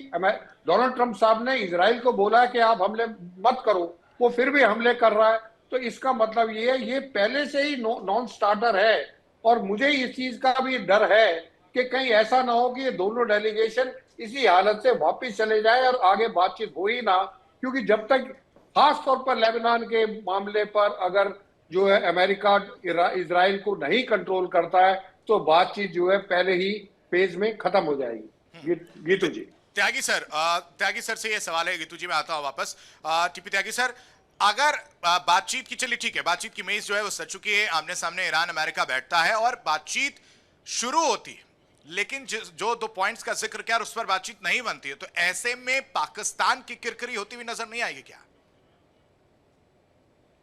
डोनाल्ड ट्रंप साहब ने इजराइल को बोला है कि आप हमले मत करो, वो फिर भी हमले कर रहा है, तो इसका मतलब ये है ये पहले से ही नॉन स्टार्टर है। और मुझे इस चीज का भी डर है कि कहीं ऐसा ना हो कि ये दोनों डेलीगेशन इसी हालत से वापस चले जाए और आगे बातचीत हो ही ना, क्योंकि जब तक खास तौर पर लेबनान के मामले पर अगर जो है अमेरिका इजराइल को नहीं कंट्रोल करता है, तो बातचीत जो है पहले ही फेज में खत्म हो जाएगी। गीतू जी। त्यागी सर से ये सवाल है, गीतू जी मैं आता हूं वापस। टीपी त्यागी सर, अगर बातचीत की, चलिए ठीक है, बातचीत की मेज जो है वो सज चुकी है, आमने सामने ईरान अमेरिका बैठता है और बातचीत शुरू होती है, लेकिन जो 2 पॉइंट्स का जिक्र किया उस पर बातचीत नहीं बनती है, तो ऐसे में पाकिस्तान की किरकिरी होती हुई नजर नहीं आएगी क्या?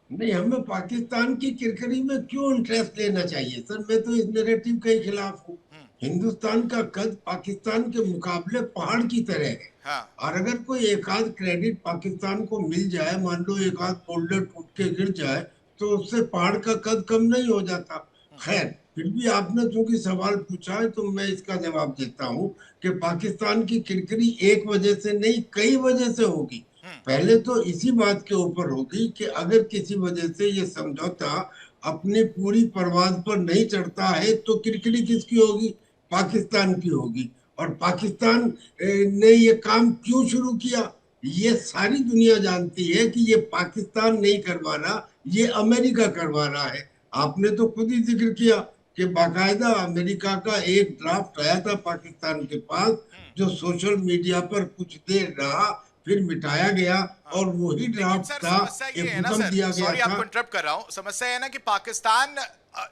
नहीं, हमें पाकिस्तान की किरकिरी में क्यों इंटरेस्ट लेना चाहिए सर? मैं तो इस नैरेटिव के खिलाफ हूँ। हिंदुस्तान का कद पाकिस्तान के मुकाबले पहाड़ की तरह है। हाँ। और अगर कोई एक आध क्रेडिट पाकिस्तान को मिल जाए, मान लो एक आध बोल्डर टूट के गिर जाए, तो उससे पहाड़ का कद कम नहीं हो जाता। खैर, फिर भी आपने चूंकि सवाल पूछा है तो मैं इसका जवाब देता हूँ कि पाकिस्तान की किरकिरी एक वजह से नहीं, कई वजह से होगी। पहले तो इसी बात के ऊपर होगी कि अगर किसी वजह से ये समझौता अपनी पूरी परवाज पर नहीं चढ़ता है तो किरकिरी किसकी होगी? पाकिस्तान की होगी। और पाकिस्तान ने ये काम क्यों शुरू किया, ये सारी दुनिया जानती है कि ये पाकिस्तान नहीं करवा रहा, ये अमेरिका करवा रहा है। आपने तो खुद ही जिक्र किया कि बाकायदा अमेरिका का एक ड्राफ्ट आया था पाकिस्तान के पास, जो सोशल मीडिया पर कुछ देर रहा, फिर मिटाया गया, और वही ड्राफ्ट था, एक हुक्म दिया गया था। आपको इंटरप्ट कर रहा हूं, समस्या है ना कि पाकिस्तान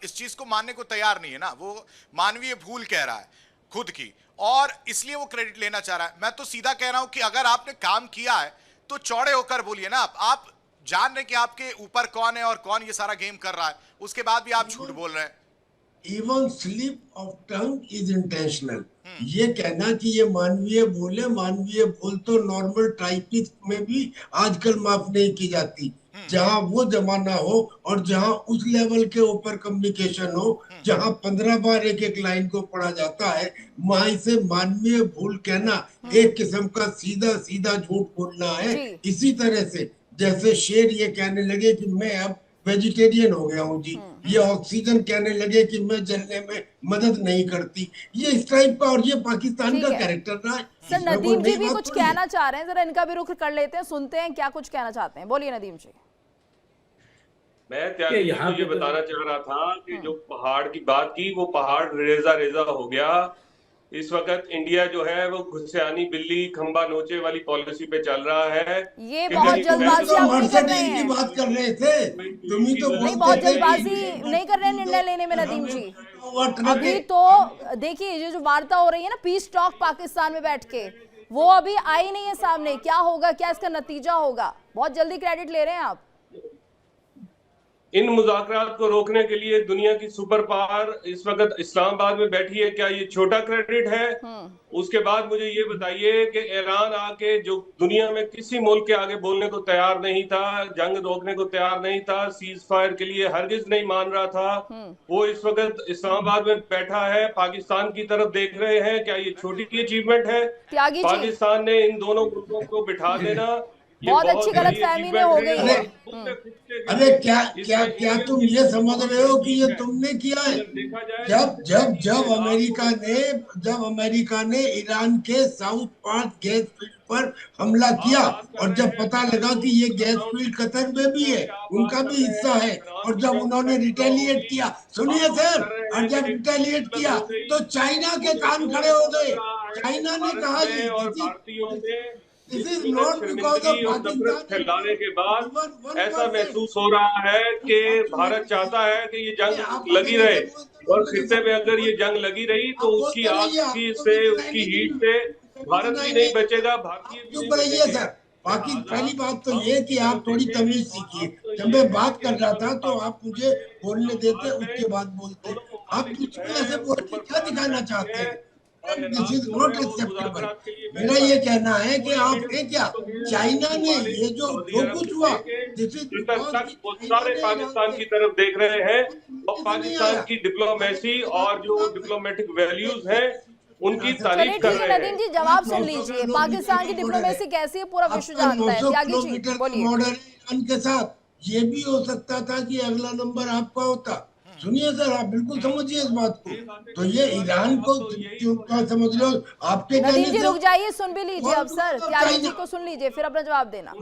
इस चीज को मानने को तैयार नहीं है ना, वो मानवीय भूल कह रहा है खुद की, और इसलिए वो क्रेडिट लेना चाह रहा है। मैं तो सीधा कह रहा हूं कि अगर आपने काम किया है तो चौड़े होकर बोलिए ना। आप जान रहे कि आपके ऊपर कौन है और कौन ये सारा गेम कर रहा है, उसके बाद भी आप झूठ बोल रहे हैं। Even slip of tongue is intentional. ये कहना कि ये मानवीय बोले, मानवीय बोल तो नॉर्मल टाइपिस्ट में भी आजकल माफ नहीं की जाती। जहां वो जमाना हो और जहां उस लेवल के ऊपर कम्युनिकेशन हो, जहां 15 बार एक एक लाइन को पढ़ा जाता है, वहां से मानवीय भूल कहना एक किस्म का सीधा सीधा झूठ बोलना है। इसी तरह से जैसे शेर ये कहने लगे कि मैं अब वेजिटेरियन हो गया हूँ जी, ये ऑक्सीजन कहने लगे कि मैं जलने में मदद नहीं करती, ये इस टाइप का, और ये पाकिस्तान का कैरेक्टर रहा है। सर नदीम जी भी कुछ कहना चाह रहे हैं, जरा इनका भी रुख कर लेते हैं, सुनते हैं क्या कुछ कहना चाहते हैं। बोलिए नदीम जी। मैं यहाँ ये बताना चाह रहा था कि जो पहाड़ की बात की, वो पहाड़ रेजा रेजा हो गया। इस वक्त इंडिया जो है वो घुसियानी बिल्ली खंबा नोचे वाली पॉलिसी पे चल रहा है। ये बहुत जल्दबाजी आप नहीं कर रहे हैं। की बात कर रहे थे तुम ही तो, नहीं बहुत जल्दबाजी नहीं कर रहे हैं निर्णय लेने में नदीम जी। अभी तो देखिए ये जो वार्ता हो रही है ना पीस टॉक पाकिस्तान में बैठ के, वो अभी आई नहीं है सामने। क्या होगा, क्या इसका नतीजा होगा, बहुत जल्दी क्रेडिट ले रहे हैं आप। इन मुज़ाकरात को रोकने के लिए दुनिया की सुपर पावर इस वक्त इस्लामाबाद में बैठी है, क्या ये छोटा क्रेडिट है? उसके बाद मुझे ये बताइए कि ईरान आके जो दुनिया में किसी मुल्क के आगे बोलने को तैयार नहीं था, जंग रोकने को तैयार नहीं था, सीज फायर के लिए हरगिज नहीं मान रहा था, वो इस वक्त इस्लामाबाद में बैठा है, पाकिस्तान की तरफ देख रहे हैं। क्या ये छोटी अचीवमेंट है? पाकिस्तान ने इन दोनों मुल्कों को बिठा देना बहुत अच्छी गलतफहमी में हो गई है। अरे क्या क्या क्या तुम ये समझ रहे हो कि ये तुमने किया है? जब अमेरिका ने ईरान के साउथ पार्ट गैस फील्ड पर हमला किया, और जब पता लगा कि ये गैस फील्ड कतर में भी है, उनका भी हिस्सा है, और जब उन्होंने रिटेलिएट किया, सुनिए सर, और जब रिटेलिएट किया तो चाइना के कान खड़े हो गए। चाइना ने कहा This is not because of Pakistan फैलाने के बाद ऐसा महसूस हो रहा है कि भारत चाहता है कि ये जंग लगी रहे, और खित्ते में अगर ये जंग लगी रही तो उसकी आग से, उसकी हीट से भारत भी नहीं बचेगा, भारतीय चुप रहिए सर। बाकी पहली बात तो ये कि आप थोड़ी तमीज सीखिए। जब मैं बात कर रहा था तो आप मुझे बोलने देते, उसके बाद बोलते। आप कुछ भी ऐसे बोल के क्या दिखाना चाहते हैं? This is not acceptable. मेरा ये कहना है कि आपने क्या, चाइना ने ये जो कुछ हुआ, सारे पाकिस्तान की तरफ देख रहे हैं, और पाकिस्तान की डिप्लोमेसी और जो डिप्लोमेटिक वैल्यूज हैं उनकी तारीफ कर रहे हैं। नदीम जी जवाब सुन लीजिए, पाकिस्तान की डिप्लोमेसी कैसी है पूरा विश्व जानता है। त्यागी जी बोलिए। ईरान के साथ ये भी हो सकता था कि अगला नंबर आपका होता। सुनिए सर, आप बिल्कुल समझिए इस बात को। तो ये ईरान को क्यों समझ रहे हो? आपके नदीम जी रुक जाइए, सुन भी लीजिए अब सर, त्यागी जी को सुन लीजिए फिर अपना जवाब देना।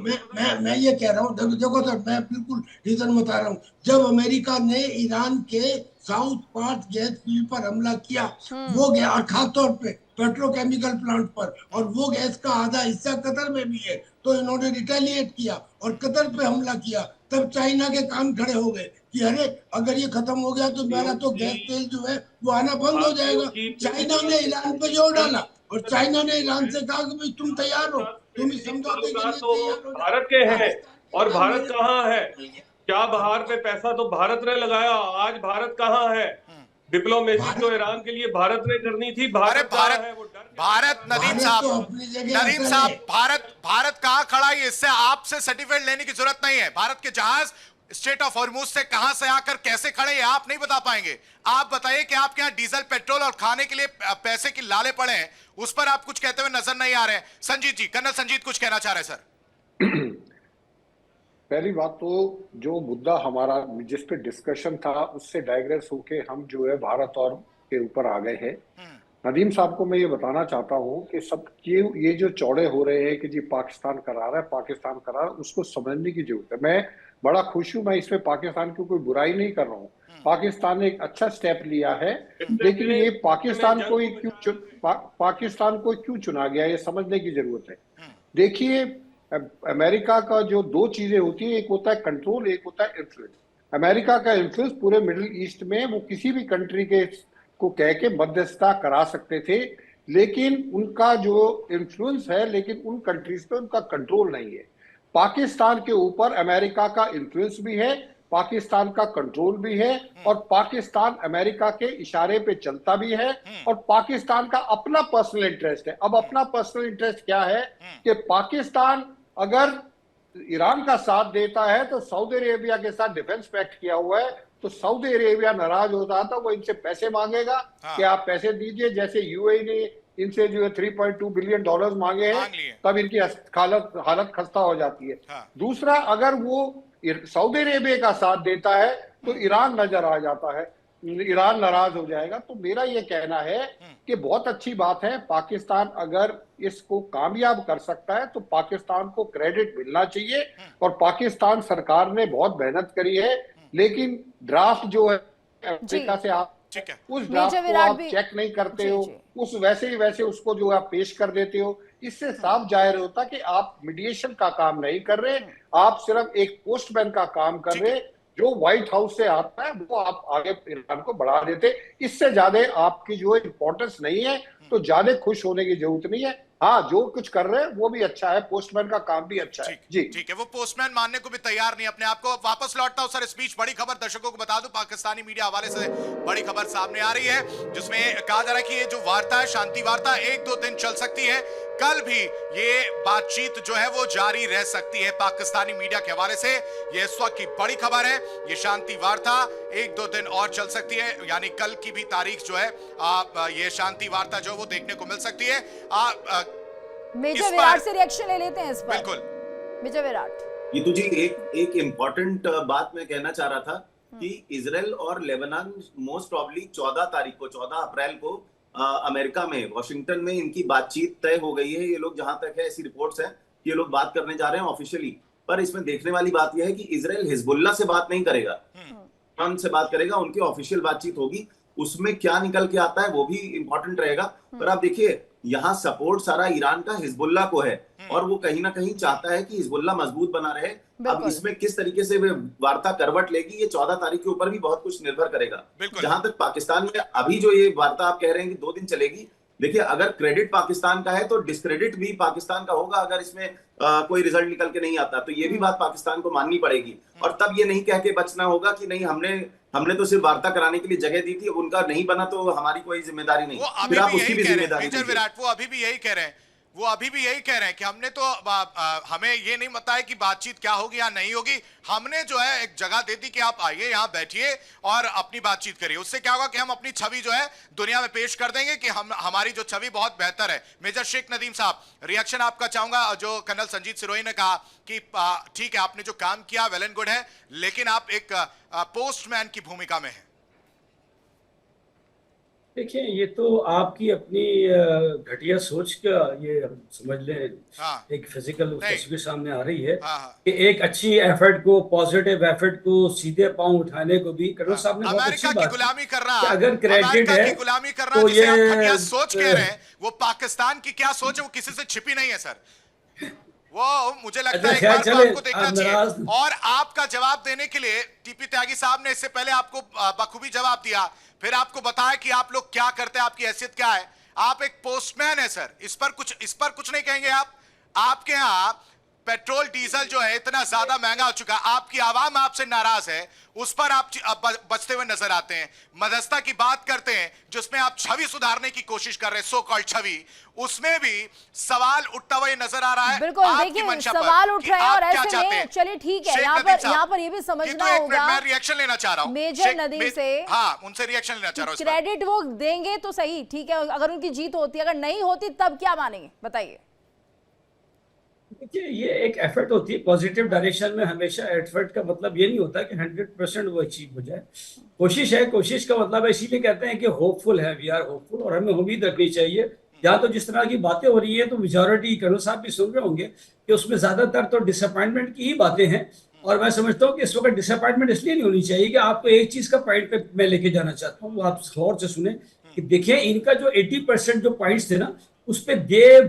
मैं ये कह रहा हूँ, देखो सर, मैं बिल्कुल रीजन बता रहा हूँ। जब अमेरिका ने ईरान के साउथ पार्ट गैस फील्ड पर हमला किया, वो गया, और खासतौर पे पेट्रोकेमिकल प्लांट पर, और वो गैस का आधा हिस्सा कतर में भी है, तो इन्होंने रिटेलिएट किया और कतर पे हमला किया। तब चाइना के कान खड़े हो गए कि अरे अगर ये खत्म हो गया तो मेरा तो गैस तेल जो है वो आना बंद हो जाएगा। चाइना ने ईरान पे जोर डाला, और चाइना ने ईरान से कहा कि भाई तुम तैयार हो, तुम इस समझौते के लिए तैयार हो। भारत के हैं, और भारत कहाँ है? क्या बाहर पे पैसा तो भारत ने लगाया, आज भारत कहाँ है? डिप्लोमेसी तो ईरान के लिए भारत ने करनी थी। भारत नदीम साहब, भारत कहाँ खड़ा है? इससे आपसे सर्टिफिकेट लेने की जरूरत नहीं है। भारत के जहाज स्ट्रेट ऑफ हॉर्मुज से कहां से आकर कैसे खड़े हैं आप नहीं बता पाएंगे। आप बताइए कि आपके यहाँ डीजल, पेट्रोल और खाने के लिए पैसे की लाले पड़े हैं, उस पर आप कुछ कहते हुए नजर नहीं आ रहे हैं। संजीत जी, कर्नल संजीत कुछ कहना चाह रहे हैं सर। पहली बात तो जो मुद्दा हमारा जिस पे डिस्कशन था उससे डाइग्रेस होके हम जो है भारत और के ऊपर आ गए हैं। नदीम साहब को मैं ये बताना चाहता हूँ कि सब ये जो चौड़े हो रहे हैं कि जी पाकिस्तान करा रहा है, पाकिस्तान करा रहा है, उसको समझने की जरूरत है। मैं बड़ा खुश हूँ, मैं इसमें पाकिस्तान की कोई बुराई नहीं कर रहा हूँ। पाकिस्तान ने एक अच्छा स्टेप लिया है, लेकिन ये पाकिस्तान को क्यों चुना गया, ये समझने की जरूरत है। देखिए, अमेरिका का जो दो चीजें होती है, एक होता है कंट्रोल, एक होता है इन्फ्लुएंस। अमेरिका का इन्फ्लुएंस पूरे मिडिल ईस्ट में वो किसी भी कंट्री के को कह के मध्यस्थता करा सकते थे, लेकिन उनका जो इन्फ्लुएंस है, लेकिन उन कंट्रीज पे उनका कंट्रोल नहीं है। पाकिस्तान के ऊपर अमेरिका का इन्फ्लुएंस भी है, पाकिस्तान का कंट्रोल भी है और पाकिस्तान अमेरिका के इशारे पे चलता भी है और पाकिस्तान का अपना पर्सनल इंटरेस्ट है। अब अपना पर्सनल इंटरेस्ट क्या है कि पाकिस्तान अगर ईरान का साथ देता है तो सऊदी अरेबिया के साथ डिफेंस पैक्ट किया हुआ है, तो सऊदी अरेबिया नाराज होता था, वो इनसे पैसे मांगेगा कि आप पैसे दीजिए, जैसे यूएई ने इनसे जो है 3.2 बिलियन डॉलर्स मांगे हैं, तब इनकी हालत खस्ता हो जाती है। दूसरा, अगर वो सऊदी अरेबिया का साथ देता है तो ईरान नजर आ जाता है, ईरान नाराज हो जाएगा। तो मेरा ये कहना है कि बहुत अच्छी बात है, पाकिस्तान अगर इसको कामयाब कर सकता है तो पाकिस्तान को क्रेडिट मिलना चाहिए और पाकिस्तान सरकार ने बहुत मेहनत करी है, लेकिन ड्राफ्ट जो है अमेरिका से आप उस ड्राफ्ट को आप चेक नहीं करते हो, उस वैसे ही वैसे उसको जो आप पेश कर देते हो, इससे साफ जाहिर होता कि आप मीडिएशन का काम नहीं कर रहे, आप सिर्फ एक पोस्टमैन का काम कर रहे, जो व्हाइट हाउस से आता है वो आप आगे ईरान को बढ़ा देते। इससे ज्यादा आपकी जो है इंपॉर्टेंस नहीं है, तो ज्यादा खुश होने की जरूरत नहीं है। हाँ, जो कुछ कर रहे हैं वो भी अच्छा है, पोस्टमैन का काम भी अच्छा है। जी ठीक है, वो पोस्टमैन मानने को भी तैयार नहीं अपने आप को। वापस लौटता हूं सर इस बीच, बड़ी खबर दर्शकों को बता दूं, पाकिस्तानी मीडिया हवाले से बड़ी खबर सामने आ रही है जिसमें कहा जा रहा है कि ये जो वार्ता है, शांति वार्ता 1-2 दिन चल सकती है, कल भी ये बातचीत जो है वो जारी रह सकती है। पाकिस्तानी मीडिया के हवाले से ये इस वक्त की बड़ी खबर है, ये शांति वार्ता 1-2 दिन और चल सकती है, यानी कल की भी तारीख जो है ये शांति वार्ता जो वो देखने को मिल सकती है। मेजर विराट से रिएक्शन ले लेते हैं इस पर। बिल्कुल मेजर विराट। ये तो जी एक इम्पोर्टेंट बात मैं कहना चाह रहा था कि इजराइल और लेबनान मोस्ट प्रॉब्ली 14 अप्रैल को अमेरिका में वॉशिंगटन में इनकी बातचीत तय हो गई है। ये लोग जहां तक है ऐसी रिपोर्ट्स हैं कि ये लोग बात करने जा रहे हैं ऑफिशियली, पर इसमें देखने वाली बात यह है कि इजराइल हिजबुल्लाह से बात नहीं करेगा, ईरान से बात करेगा, उनकी ऑफिशियल बातचीत होगी। उसमें क्या निकल के आता है वो भी इंपॉर्टेंट रहेगा। पर आप देखिए, यहाँ सपोर्ट सारा ईरान का हिजबुल्लाह को है और वो कहीं ना कहीं चाहता है कि हिजबुल्लाह मजबूत बना रहे। अब इसमें किस तरीके से वार्ता करवट लेगी, ये 14 तारीख के ऊपर भी बहुत कुछ निर्भर करेगा। जहां तक पाकिस्तान में अभी जो ये वार्ता आप कह रहे हैं कि 2 दिन चलेगी, देखिए अगर क्रेडिट पाकिस्तान का है तो डिस्क्रेडिट भी पाकिस्तान का होगा अगर इसमें कोई रिजल्ट निकल के नहीं आता। तो ये भी बात पाकिस्तान को माननी पड़ेगी और तब ये नहीं कह के बचना होगा कि नहीं हमने तो सिर्फ वार्ता कराने के लिए जगह दी थी, उनका नहीं बना तो हमारी कोई जिम्मेदारी नहीं। फिर आप उसकी भी जिम्मेदारी मेजर विराट वो अभी भी यही कह रहे हैं कि हमने तो हमें ये नहीं पता है कि बातचीत क्या होगी या नहीं होगी, हमने जो है एक जगह दे दी कि आप आइए यहाँ बैठिए और अपनी बातचीत करिए। उससे क्या होगा कि हम अपनी छवि जो है दुनिया में पेश कर देंगे कि हमारी जो छवि बहुत बेहतर है। मेजर शेख नदीम साहब, रिएक्शन आपका चाहूंगा। जो कर्नल संजीत सिरोही ने कहा कि ठीक है आपने जो काम किया वेल एंड गुड है, लेकिन आप एक पोस्टमैन की भूमिका में है। देखिए, ये तो आपकी अपनी घटिया सोच का ये समझ लें। एक फिजिकल तस्वीर सामने आ रही है कि एक अच्छी एफर्ट को, पॉजिटिव एफर्ट को सीधे पांव उठाने को भी कर्नल साहब ने बहुत अच्छी बात की गुलामी कर रहा है। अगर क्रेडिट है गुलामी कर रहा तो जिसे ये आप घटिया सोच कह रहे हैं, वो पाकिस्तान की क्या सोच है वो किसी से छिपी नहीं है सर। वो मुझे लगता है एक बार तो आपको देखना चाहिए। और आपका जवाब देने के लिए टीपी त्यागी साहब ने इससे पहले आपको बखूबी जवाब दिया, फिर आपको बताया कि आप लोग क्या करते हैं, आपकी हैसियत क्या है। आप एक पोस्टमैन है सर, इस पर कुछ नहीं कहेंगे आप। आपके यहाँ पेट्रोल डीजल जो है इतना ज्यादा महंगा हो चुका है, आपकी आवाम आपसे नाराज है, उस पर आप बचते हुए नजर आते हैं। मदरसा की बात करते हैं जिसमें आप छवि सुधारने की कोशिश कर रहे हैं, सो कॉल्ड छवि, उसमें भी सवाल उठता हुआ नजर आ रहा है। बिल्कुल, देखिए सवाल उठ रहे हैं और ऐसे में चलिए ठीक है, यहाँ पर ये भी समझना होगा। मैं रिएक्शन लेना चाह रहा हूँ मेजर नदीम से। हाँ, उनसे रिएक्शन लेना चाह रहा हूँ। क्रेडिट वो देंगे तो सही, ठीक है, अगर उनकी जीत होती है, अगर नहीं होती तब क्या मानेंगे, बताइए। देखिए, ये एक एफर्ट होती है पॉजिटिव डायरेक्शन में। हमेशा एफर्ट का मतलब ये नहीं होता कि 100% वो अचीव हो जाए। कोशिश है, कोशिश का मतलब इसीलिए कहते हैं कि होपफुल है, वी आर होपफुल, और हमें उम्मीद रखनी चाहिए। या तो जिस तरह की बातें हो रही है तो मेजॉरिटी कर्नल साहब भी सुन रहे होंगे कि उसमें ज्यादातर तो डिसअपॉइंटमेंट की ही बातें हैं। और मैं समझता हूँ कि इस वक्त डिसअपॉइंटमेंट इसलिए नहीं होनी चाहिए कि आपको एक चीज का पॉइंट पे मैं लेके जाना चाहता हूँ, वो आप गौर से सुने कि देखिए इनका जो 80% जो पॉइंट्स थे ना, उस पे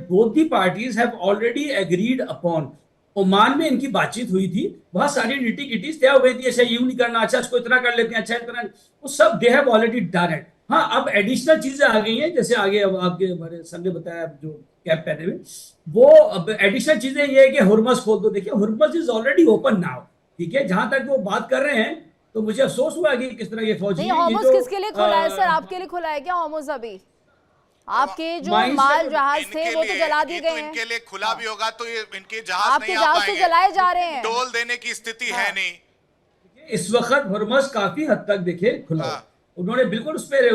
both the parties have already agreed upon. Oman में इनकी बातचीत हुई थी, बहुत सारी निटी गिटीज तय हो गई थी, ऐसा यूं नहीं करना, अच्छा इसको इतना कर लेते हैं, अच्छा इतना, वो सब they have already done it. हाँ, अब एडिशनल चीजें आ गई हैं, जैसे आगे अब आपके हमारे सर ने बताया जो कैप पहने हुए, वो अब एडिशनल चीजें ये है कि हुर्मस खोल दो। देखिए, Hormuz is already open now, ठीक है, जहां तक वो बात कर रहे हैं तो मुझे अफसोस हुआ कि किस तरह ये फौजी नहीं, हॉर्मुज किसके लिए खुला है सर? आपके लिए खुला है क्या हॉर्मुज? अभी आपके जो माल जहाज थे वो तो जला दिए गए हैं। इनके लिए खुला भी होगा तो ये इनके जहाज आपके नहीं आ जहाज तो पाएंगे, जलाए जा रहे हैं। टोल देने की स्थिति है नहीं। इस वक्त हॉर्मुज काफी हद तक देखिए खुला है। उन्होंने बिल्कुल उस पर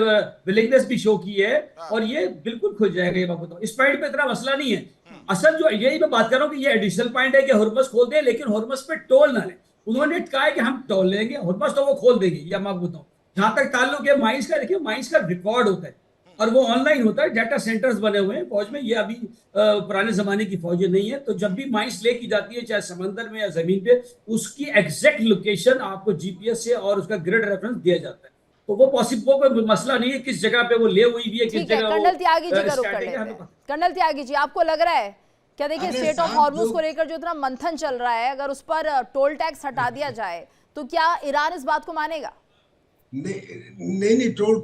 विलिंगनेस भी शो की है और ये बिल्कुल खुल जाएगा, ये मैं बताऊं। इस पॉइंट पे इतना मसला नहीं है। असल जो यही मैं बात कर रहा हूँ कि ये एडिशनल पॉइंट है कि हॉर्मुज खोल दें लेकिन हॉर्मुज पे टोल ना लें। उन्होंने कहा है कि हम टोल लेंगे, हॉर्मुज तो वो खोल देंगे, या मैं बताऊं। जहां तक ताल्लुक है माइंस का, देखिए माइंस का रिकॉर्ड होता है और वो ऑनलाइन होता है, डाटा सेंटर्स बने हुए हैं फौज में। ये अभी पुराने जमाने की फौजें नहीं है, तो जब भी माइंस लेके जाती है चाहे समंदर में या जमीन पे, उसकी एग्जैक्ट लोकेशन आपको जीपीएस से और उसका ग्रिड रेफरेंस दिया जाता है। तो वो पॉसिबल, कोई मसला नहीं है किस जगह पे वो ले हुई भी है, किस जगह। कर्नल त्यागी जी का रुख कर लेते हैं। कर्नल त्यागी जी, आपको लग रहा है क्या, देखिए स्टेट ऑफ हॉर्मुज को लेकर जो इतना मंथन चल रहा है, अगर उस पर टोल टैक्स हटा दिया जाए तो क्या ईरान इस बात को मानेगा? नहीं, टोल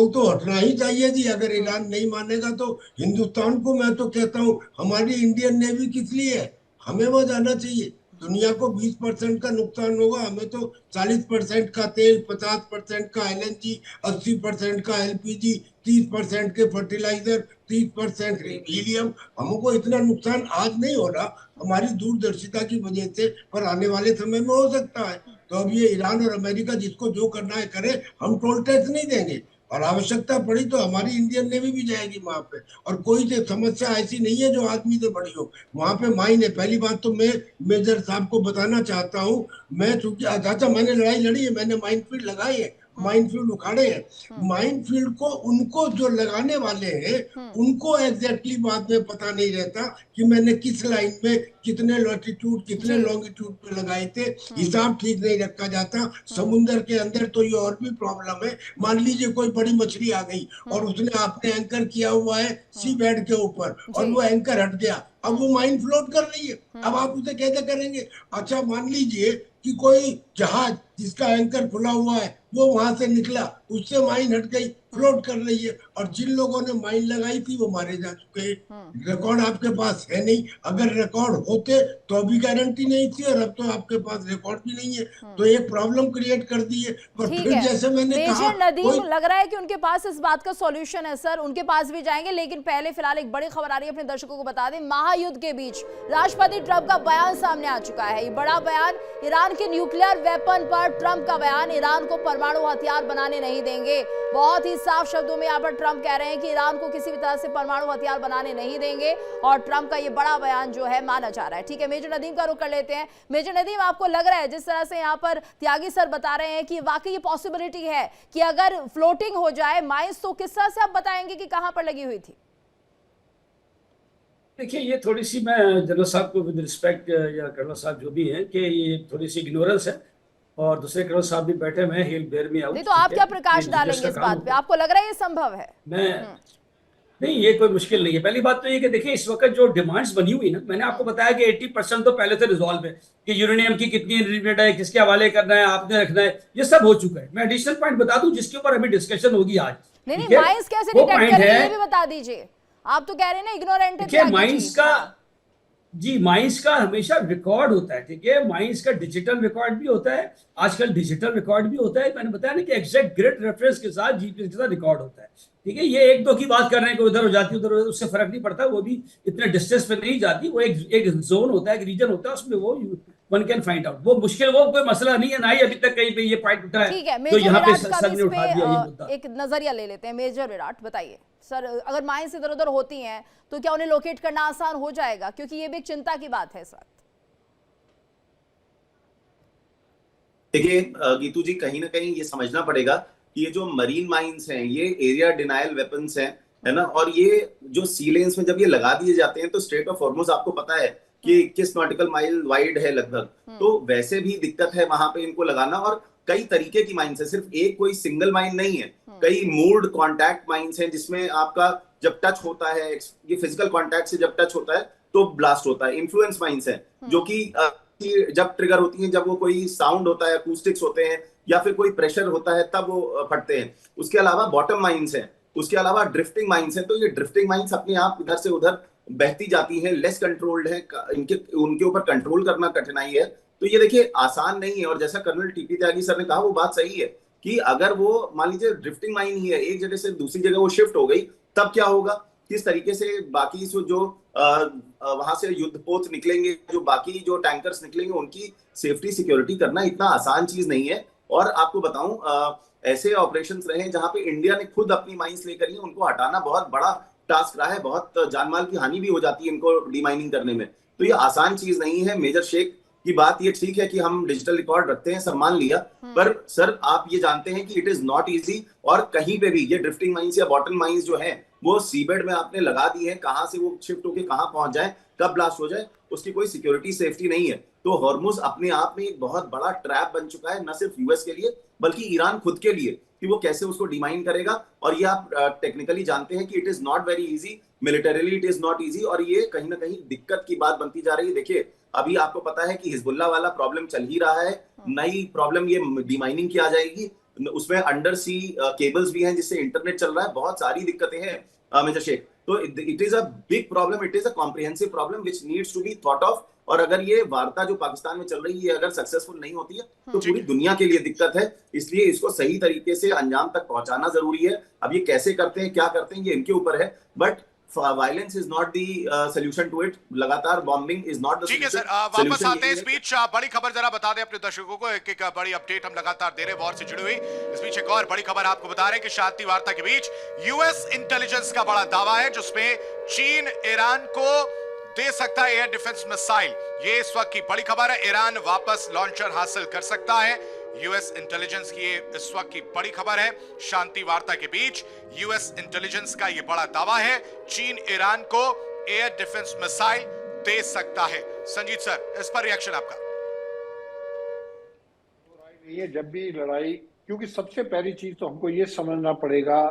तो हटना ही चाहिए जी। अगर ईरान नहीं मानेगा तो हिंदुस्तान को, मैं तो कहता हूँ, हमारी इंडियन नेवी किस लिए है? हमें वो जाना चाहिए। दुनिया को 20% का नुकसान होगा, हमें तो 40% का तेल, 50% का LNG, 80% का LPG, 30% के फर्टिलाइजर, 30% हीलियम। हमको इतना नुकसान आज नहीं हो रहा हमारी दूरदर्शिता की वजह से, पर आने वाले समय में हो सकता है। तो अब ये ईरान और अमेरिका जिसको जो करना है करे, हम टोल टैक्स नहीं देंगे, और आवश्यकता पड़ी तो हमारी इंडियन नेवी भी जाएगी वहां पे। और कोई समस्या ऐसी नहीं है जो आदमी से बड़ी हो। वहां पे माइन है। पहली बात तो मैं मेजर साहब को बताना चाहता हूँ, मैं चूंकि चाचा मैंने लड़ाई लड़ी है, मैंने माइनफील्ड लगाई है, माइनफील्ड उखाड़े हैं। माइनफील्ड को उनको जो लगाने वाले हैं उनको एग्जैक्टली बाद में पता नहीं रहता कि मैंने किस लाइन में कितने लॉटिट्यूड कितने लॉन्गिट्यूड पे लगाए थे। हिसाब ठीक नहीं रखा जाता। समुद्र के अंदर तो ये और भी प्रॉब्लम है। मान लीजिए कोई बड़ी मछली आ गई और उसने आपने एंकर किया हुआ है सी बेड के ऊपर और वो एंकर हट गया, अब वो माइन फ्लोट कर रही है। अब आप उसे कैसे करेंगे? अच्छा मान लीजिए कि कोई जहाज जिसका एंकर खुला हुआ है वो वहां से निकला, उससे माइन हट गई, फ्लोट कर रही है, और जिन लोगों ने माइन लगाई थी वो मारे जा चुके हैं। रिकॉर्ड आपके पास है नहीं। अगर रिकॉर्ड होते तो अभी गारंटी नहीं थी, और अब तो आपके पास रिकॉर्ड भी नहीं है, तो एक प्रॉब्लम क्रिएट कर दी है। पर फिर जैसे मैंने कहा, नदीम लग रहा है कि उनके पास इस बात का सॉल्यूशन है सर, उनके पास भी जाएंगे। लेकिन पहले फिलहाल एक बड़ी खबर आ रही है, अपने दर्शकों को बता दें। महायुद्ध के बीच राष्ट्रपति ट्रंप का बयान सामने आ चुका है। ये बड़ा बयान, ईरान के न्यूक्लियर वेपन पर ट्रंप का बयान, ईरान को परमाणु हथियार बनाने नहीं देंगे। बहुत ही साफ शब्दों में यहाँ पर ट्रंप कह रहे हैं कि ईरान को किसी भी तरह से परमाणु हथियार बनाने नहीं देंगे, और ट्रंप का ये बड़ा बयान जो है माना जा रहा है। ठीक है, मेजर नदीम का रुख कर लेते हैं। मेजर नदीम, आपको लग रहा है जिस तरह से यहाँ पर त्यागी सर बता रहे हैं कि वाकई ये पॉसिबिलिटी है कि अगर फ्लोटिंग हो जाए माइंस, तो किस तरह से आप बताएंगे कि कहां पर लगी हुई थी? देखिए, ये थोड़ी सी, मैं जनरल साहब को विद रिस्पेक्ट, या कर्नल साहब जो भी हैं, कि ये थोड़ी सी इग्नोरेंस है, और दूसरे कर्नल साहब भी बैठे हुए हैं, he'll bear me out। नहीं तो आप क्या प्रकाश डालेंगे इस बात पे? आपको लग रहा है ये संभव है? नहीं, ये कोई मुश्किल नहीं है। पहली बात तो ये कि देखिए इस वक्त जो डिमांड्स बनी हुई ना, मैंने आपको बताया कि 80% तो पहले से रिजॉल्व है कि यूरेनियम की कितनी लिमिट है, किसके हवाले करना है, आपने रखना है, ये सब हो चुका है। मैं एडिशनल पॉइंट बता दूं जिसके ऊपर अभी डिस्कशन होगी आज। नहीं, माइंस कैसे डिटेक्ट करेंगे ये भी बता दीजिए। आप तो कह रहे हैं ना इग्नोरेंट है। माइंस का जी, माइंस का हमेशा रिकॉर्ड होता है, ठीक है। माइंस का डिजिटल रिकॉर्ड भी होता है, आजकल डिजिटल रिकॉर्ड भी होता है। मैंने बताया ना कि एग्जैक्ट ग्रिड रेफरेंस के साथ जीपीएस के साथ रिकॉर्ड होता है, ठीक है। ये एक दो की बात कर रहे हैं कि उधर हो जाती है उधर, उससे फर्क नहीं पड़ता, वो भी इतने डिस्टेंस पे नहीं जाती। वो एक जोन होता है, एक रीजन होता है, उसमें वो वन कैन फाइंड आउट। वो मुश्किल, वो कोई मसला नहीं है, ना ही अभी तक कहीं पे ये पॉइंट उठा है। ठीक है, तो यहाँ पे सर ने उठा दिया ये मुद्दा। एक नजरिया ले लेते हैं। मेजर विराट, बताइए सर, अगर माइंस इधर उधर होती हैं तो क्या उन्हें लोकेट करना आसान हो जाएगा? क्योंकि ये भी एक चिंता की बात है इस वक्त। देखिए गीतू जी, कहीं ना कहीं ये समझना पड़ेगा कि ये जो मरीन माइंस हैं ये एरिया डिनायल वेपन्स हैं, है ना। और ये जो सी लेन्स में जब ये लगा दिए जाते हैं तो स्ट्रेट ऑफ हॉर्मुज आपको पता है कि 21 नॉटिकल माइल वाइड है लगभग, तो वैसे भी दिक्कत है वहां पे इनको लगाना। और कई तरीके की माइंस है, सिर्फ एक कोई सिंगल माइन नहीं है, कई मूड कॉन्टैक्ट माइंस हैं जिसमें आपका जब टच होता है, ये फिजिकल कॉन्टैक्ट से जब टच होता है तो ब्लास्ट होता है। इन्फ्लुएंस माइंस है जो कि जब ट्रिगर होती है, जब वो कोई साउंड होता है, अकूस्टिक्स होते हैं या फिर कोई प्रेशर होता है तब वो फटते हैं। उसके अलावा बॉटम माइंस है, उसके अलावा ड्रिफ्टिंग माइंस है। तो ये ड्रिफ्टिंग माइंस अपने आप इधर से उधर बहती जाती है, लेस कंट्रोल्ड है, उनके ऊपर कंट्रोल करना कठिनाई है। तो ये देखिए आसान नहीं है। और जैसा कर्नल टीपी त्यागी सर ने कहा वो बात सही है कि अगर वो मान लीजिए ड्रिफ्टिंग माइन ही है, एक जगह से दूसरी जगह वो शिफ्ट हो गई, तब क्या होगा, किस तरीके से बाकी जो वहां से युद्धपोत निकलेंगे, जो बाकी जो टैंकर्स निकलेंगे, उनकी सेफ्टी सिक्योरिटी करना इतना आसान चीज नहीं है। और आपको बताऊं ऐसे ऑपरेशंस रहे जहां पे इंडिया ने खुद अपनी माइंस लेकर उनको हटाना बहुत बड़ा टास्क रहा है, बहुत जानमाल की हानि भी हो जाती है इनको डीमाइनिंग करने में। तो ये आसान चीज नहीं है। मेजर शेख की बात ये ठीक है कि हम डिजिटल रिकॉर्ड रखते हैं, सब मान लिया, पर सर आप ये जानते हैं कि इट इज नॉट इजी। और कहीं पे भी ये ड्रिफ्टिंग माइंस या बॉटम माइंस जो है वो सीबेड में आपने लगा दी है, कहां से वो शिफ्ट होकर कहां पहुंच जाए, कब ब्लास्ट हो जाए, उसकी कोई सिक्योरिटी सेफ्टी नहीं है। तो हॉर्मुज अपने आप में एक बहुत बड़ा ट्रैप बन चुका है, न सिर्फ यूएस के लिए बल्कि ईरान खुद के लिए, कि वो कैसे उसको डिमाइन करेगा। और ये आप टेक्निकली जानते हैं कि it is not very easy, militarily it is not easy, और ये कहीं ना कहीं दिक्कत की बात बनती जा रही है। देखिए अभी आपको पता है कि हिजबुल्ला वाला प्रॉब्लम चल ही रहा है, नई प्रॉब्लम ये डिमाइनिंग की आ जाएगी, उसमें अंडर सी केबल्स भी हैं जिससे इंटरनेट चल रहा है, बहुत सारी दिक्कतें हैं मेजर शेख। तो it is a big problem, it is a comprehensive problem which needs to be thought of. और अगर ये वार्ता जो पाकिस्तान में चल रही है अगर सक्सेसफुल नहीं होती है तो पूरी दुनिया के लिए दिक्कत है। इसलिए इसको सही तरीके से अंजाम तक पहुंचाना जरूरी है। अब ये कैसे करते हैं, क्या करते हैं, ये इनके ऊपर है, but violence is not the solution to it. लगातार बॉम्बिंग इज नॉट द ठीक है सर, वापस आते हैं इस बीच बड़ी खबर जरा बता दें अपने दर्शकों को, एक बड़ी अपडेट हम लगातार दे रहे हैं वॉर से जुड़ी हुई। इस बीच एक और बड़ी खबर आपको बता रहे हैं कि शांति वार्ता के बीच यूएस इंटेलिजेंस का बड़ा दावा है जिसमें चीन ईरान को दे सकता है एयर डिफेंस मिसाइल। ये इस वक्त की बड़ी खबर है, ईरान वापस लॉन्चर हासिल कर सकता है। यूएस इंटेलिजेंस की इस वक्त की बड़ी खबर है, शांति वार्ता के बीच यूएस इंटेलिजेंस का यह बड़ा दावा है, चीन ईरान को एयर डिफेंस मिसाइल दे सकता है। संजीत सर, इस पर रिएक्शन आपका? ये जब भी लड़ाई, क्योंकि सबसे पहली चीज तो हमको ये समझना पड़ेगा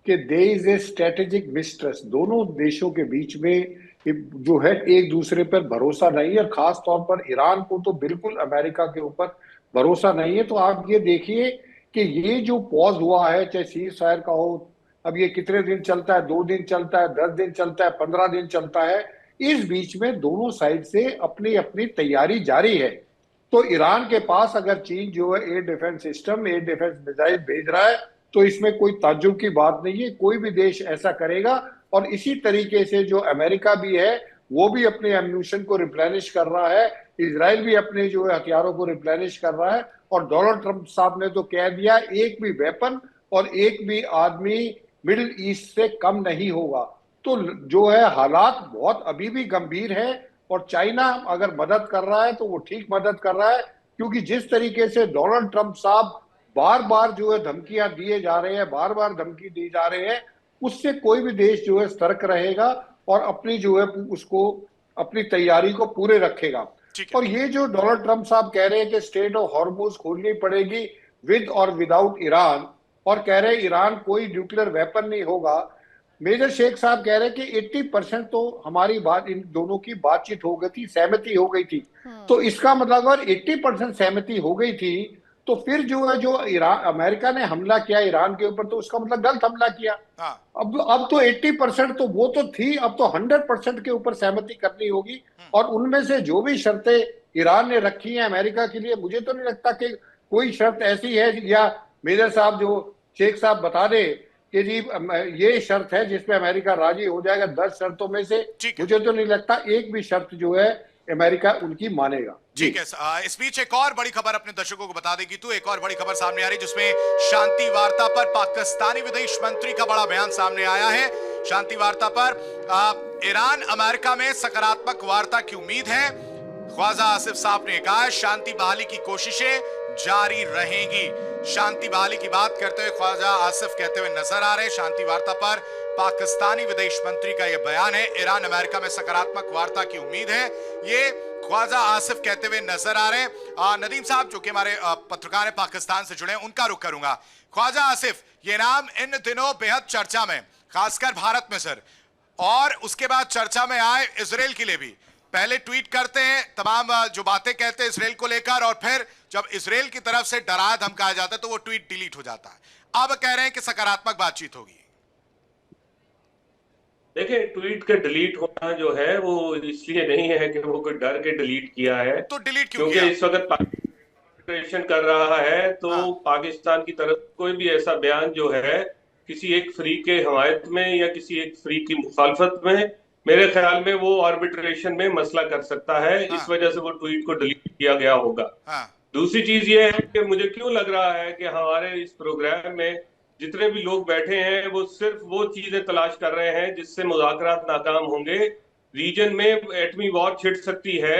कि there is a strategic mistrust, दोनों देशों के बीच में जो है एक दूसरे पर भरोसा नहीं है, और खास तौर पर ईरान को तो बिल्कुल अमेरिका के ऊपर भरोसा नहीं है। तो आप ये देखिए कि ये जो पॉज हुआ है, चाहे सीज फायर का हो, अब ये कितने दिन चलता है, 2 दिन चलता है, 10 दिन चलता है, 15 दिन चलता है, इस बीच में दोनों साइड से अपनी अपनी तैयारी जारी है। तो ईरान के पास अगर चीन जो है air defence system, air defence missile भेज रहा है तो इसमें कोई ताज्जुब की बात नहीं है, कोई भी देश ऐसा करेगा। और इसी तरीके से जो अमेरिका भी है वो भी अपने एम्यूनिशन को रिप्लेनिश कर रहा है, इजराइल भी अपने जो है हथियारों को रिप्लेनिश कर रहा है। और डोनाल्ड ट्रंप साहब ने तो कह दिया एक भी वेपन और एक भी आदमी मिडिल ईस्ट से कम नहीं होगा। तो जो है हालात बहुत अभी भी गंभीर है, और चाइना अगर मदद कर रहा है तो वो ठीक मदद कर रहा है, क्योंकि जिस तरीके से डोनाल्ड ट्रंप साहब बार बार जो है धमकियां दिए जा रहे हैं, बार बार धमकी दी जा रहे हैं, उससे कोई भी देश जो है सतर्क रहेगा और अपनी जो है उसको अपनी तैयारी को पूरे रखेगा। और ये जो डोनाल्ड ट्रंप साहब कह रहे हैं कि स्टेट ऑफ हॉर्मुज खोलनी पड़ेगी विद और विदाउट ईरान, और कह रहे हैं ईरान कोई न्यूक्लियर वेपन नहीं होगा। मेजर शेख साहब कह रहे हैं कि 80% तो हमारी बात, इन दोनों की बातचीत हो गई थी, सहमति हो गई थी। तो इसका मतलब अगर 80% सहमति हो गई थी तो फिर जो है जो ईरान अमेरिका ने हमला किया ईरान के ऊपर, तो उसका मतलब गलत हमला किया। अब तो 80% तो वो तो थी, अब तो 100% के ऊपर सहमति करनी होगी। और उनमें से जो भी शर्तें ईरान ने रखी हैं अमेरिका के लिए, मुझे तो नहीं लगता कि कोई शर्त ऐसी है, या मेजर साहब जो शेख साहब बता दे कि जी ये शर्त है जिसपे अमेरिका राजी हो जाएगा। 10 शर्तों में से मुझे तो नहीं लगता एक भी शर्त जो है अमेरिका उनकी मानेगा। ठीक है, इस बीच एक और बड़ी खबर अपने दर्शकों को बता देगी तो एक और बड़ी खबर सामने आ रही जिसमें शांति वार्ता पर पाकिस्तानी विदेश मंत्री का बड़ा बयान सामने आया है। शांति वार्ता पर ईरान अमेरिका में सकारात्मक वार्ता की उम्मीद है। ख्वाजा आसिफ साहब ने कहा है शांति बहाली की कोशिशें जारी रहेंगी। शांति बहाली की बात करते हुए ख्वाजा आसिफ कहते हुए नजर आ रहे हैं। शांति वार्ता पर पाकिस्तानी विदेश मंत्री का यह बयान है, ईरान अमेरिका में सकारात्मक वार्ता की उम्मीद है, ये ख्वाजा आसिफ कहते हुए नजर आ रहे हैं। नदीम साहब जो कि हमारे पत्रकार हैं पाकिस्तान से जुड़े हैं, उनका रुख करूंगा। ख्वाजा आसिफ, ये नाम इन दिनों बेहद चर्चा में, खासकर भारत में सर, और उसके बाद चर्चा में आए इजराइल के लिए भी। पहले ट्वीट करते हैं, तमाम जो बातें कहते हैं इजराइल को लेकर, और फिर जब इजराइल की तरफ से डराया धमकाया जाता है तो वो ट्वीट डिलीट हो जाता है। अब कह रहे हैं कि सकारात्मक बातचीत होगी। देखिए, ट्वीट का डिलीट होना जो है वो इसलिए नहीं है कि वो कोई डर के डिलीट किया है, तो डिलीट क्यों क्योंकि किया? इस वक्त पाकिस्तान कर रहा है, तो हाँ। पाकिस्तान की तरफ कोई भी ऐसा बयान जो है किसी एक फ्री के हमायत में या किसी एक फ्री की मुखालफत में, मेरे ख्याल में वो आर्बिट्रेशन में मसला कर सकता है। हाँ। इस वजह से वो ट्वीट को डिलीट किया गया होगा। हाँ। दूसरी चीज ये है कि मुझे क्यों लग रहा है कि हमारे इस प्रोग्राम में जितने भी लोग बैठे हैं वो सिर्फ वो चीजें तलाश कर रहे हैं जिससे मुज़ाकरात नाकाम होंगे। रीजन में एटमी वॉर छिड़ सकती है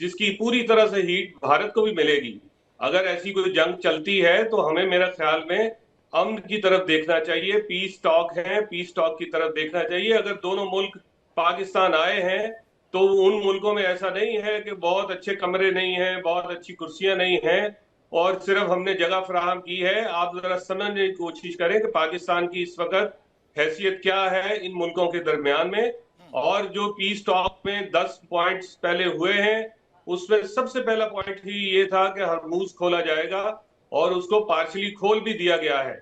जिसकी पूरी तरह से हीट भारत को भी मिलेगी। अगर ऐसी कोई जंग चलती है तो हमें, मेरा ख्याल में, अमन की तरफ देखना चाहिए, पीस टॉक है, पीस टॉक की तरफ देखना चाहिए। अगर दोनों मुल्क पाकिस्तान आए हैं तो उन मुल्कों में ऐसा नहीं है कि बहुत अच्छे कमरे नहीं हैं, बहुत अच्छी कुर्सियां नहीं हैं और सिर्फ हमने जगह फराहम की है। आप जरा समझने की कोशिश करें कि पाकिस्तान की इस वक्त हैसियत क्या है इन मुल्कों के दरमियान में। और जो पीस टॉक में 10 पॉइंट्स पहले हुए हैं उसमें सबसे पहला पॉइंट ही ये था कि हरमूज खोला जाएगा और उसको पार्शली खोल भी दिया गया है।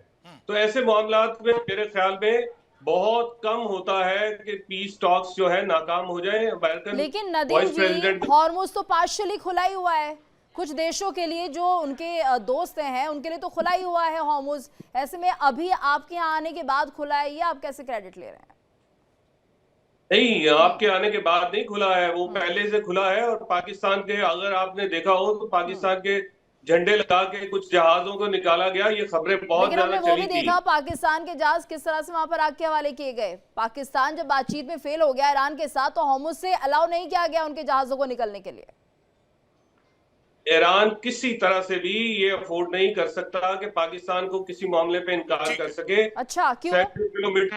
तो ऐसे मामलात में मेरे ख्याल में बहुत कम होता है कि पीस टॉक्स जो है नाकाम हो जाए। अमेरिकन लेकिन नदीम जी, हॉर्मुज तो पार्शियली खुला ही हुआ है, कुछ देशों के लिए जो उनके दोस्त हैं उनके लिए तो खुला ही हुआ है हॉर्मुज। ऐसे में अभी आपके यहाँ आने के बाद खुला है, ये आप कैसे क्रेडिट ले रहे हैं? नहीं, आपके आने के बाद नहीं खुला है, वो पहले से खुला है। और पाकिस्तान के, अगर आपने देखा हो तो पाकिस्तान के झंडे लगा के कुछ जहाजों को निकाला गया, ये खबरें बहुत ज्यादा चली थी। देखा पाकिस्तान के जहाज किस तरह से वहां पर आग के हवाले किए गए। पाकिस्तान जब बातचीत में फेल हो गया ईरान के साथ तो हॉर्मुज से अलाउ नहीं किया गया उनके जहाजों को निकलने के लिए। ईरान किसी तरह से भी ये अफोर्ड नहीं कर सकता कि पाकिस्तान को किसी मामले पे इनकार कर सके। अच्छा, क्यों किलोमीटर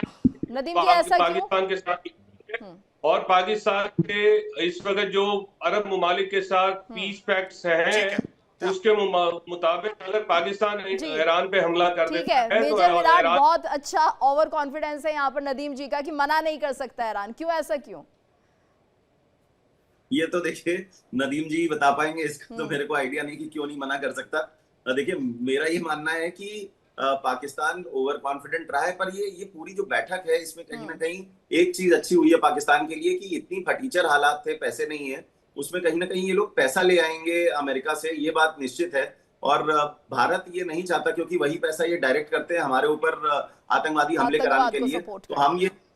नदीम जी ऐसा पाकिस्तान के साथ और पाकिस्तान के इस वक्त जो अरब ममालिक के साथ पीस पैक्ट्स हैं उसके मुताबिक अगर पाकिस्तान ईरान पे हमला कर देता है तो मेजर विराट बहुत अच्छा ओवर कॉन्फिडेंस है यहाँ पर नदीम जी का कि मना नहीं कर सकता ईरान। क्यों, ऐसा क्यों? ये तो देखिए नदीम जी बता पाएंगे, इसका तो मेरे को आइडिया नहीं कि क्यों नहीं मना कर सकता। देखिए मेरा ये मानना है कि पाकिस्तान ओवर कॉन्फिडेंट रहा है, पर ये पूरी जो बैठक है इसमें कहीं ना कहीं एक चीज अच्छी हुई है पाकिस्तान के लिए कि इतनी फटीचर हालात थे, पैसे नहीं है, उसमें कहीं ना कहीं ये लोग पैसा ले आएंगे अमेरिका से, ये बात निश्चित है। और भारत ये नहीं चाहता क्योंकि वही पैसा ये डायरेक्ट करते हैं हमारे ऊपर आतंकवादी हमले कराने के लिए। तो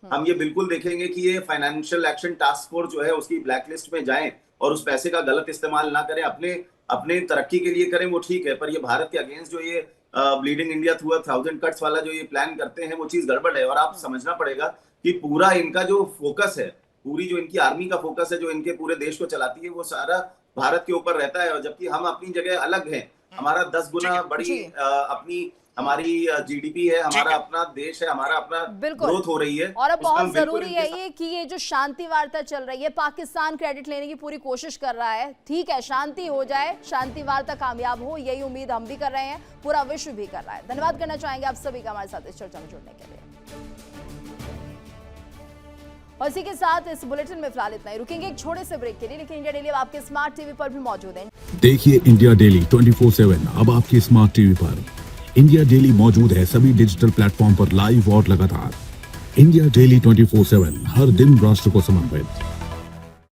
हम ये बिल्कुल देखेंगे कि ये फाइनेंशियल एक्शन टास्क फोर्स जो है उसकी ब्लैकलिस्ट में जाएं और उस पैसे का गलत इस्तेमाल ना करें, अपने तरक्की के लिए करें, वो ठीक है। पर ये भारत के अगेंस्ट जो ये ब्लीडिंग इंडिया थ्रू 1000 कट्स वाला जो ये प्लान करते हैं वो चीज गड़बड़ है। और आप समझना पड़ेगा कि पूरा इनका जो फोकस है, पूरी जो इनकी आर्मी का फोकस है जो इनके पूरे देश को चलाती है, वो सारा भारत के ऊपर रहता है। और जबकि हम अपनी जगह अलग हैं, हमारा 10 गुना बड़ी अपनी हमारी जीडीपी है, हमारा अपना देश है, हमारा अपना ग्रोथ हो रही है। और अब बहुत जरूरी है ये कि ये जो शांति वार्ता चल रही है, पाकिस्तान क्रेडिट लेने की पूरी कोशिश कर रहा है, ठीक है, शांति हो जाए, शांति वार्ता कामयाब हो, यही उम्मीद हम भी कर रहे हैं, पूरा विश्व भी कर रहा है। धन्यवाद करना चाहेंगे आप सभी का हमारे साथ इस चर्चा में जुड़ने के लिए। और इसी के साथ इस बुलेटिन में फिलहाल इतना ही। रुकेंगे एक छोटे से ब्रेक के लिए, लेकिन इंडिया डेली अब आपके स्मार्ट टीवी पर भी मौजूद है। देखिए इंडिया डेली 24/7 अब आपके स्मार्ट टीवी पर। इंडिया डेली मौजूद है सभी डिजिटल प्लेटफॉर्म पर लाइव और लगातार। इंडिया डेली 24/7 हर दिन राष्ट्र को समर्पित।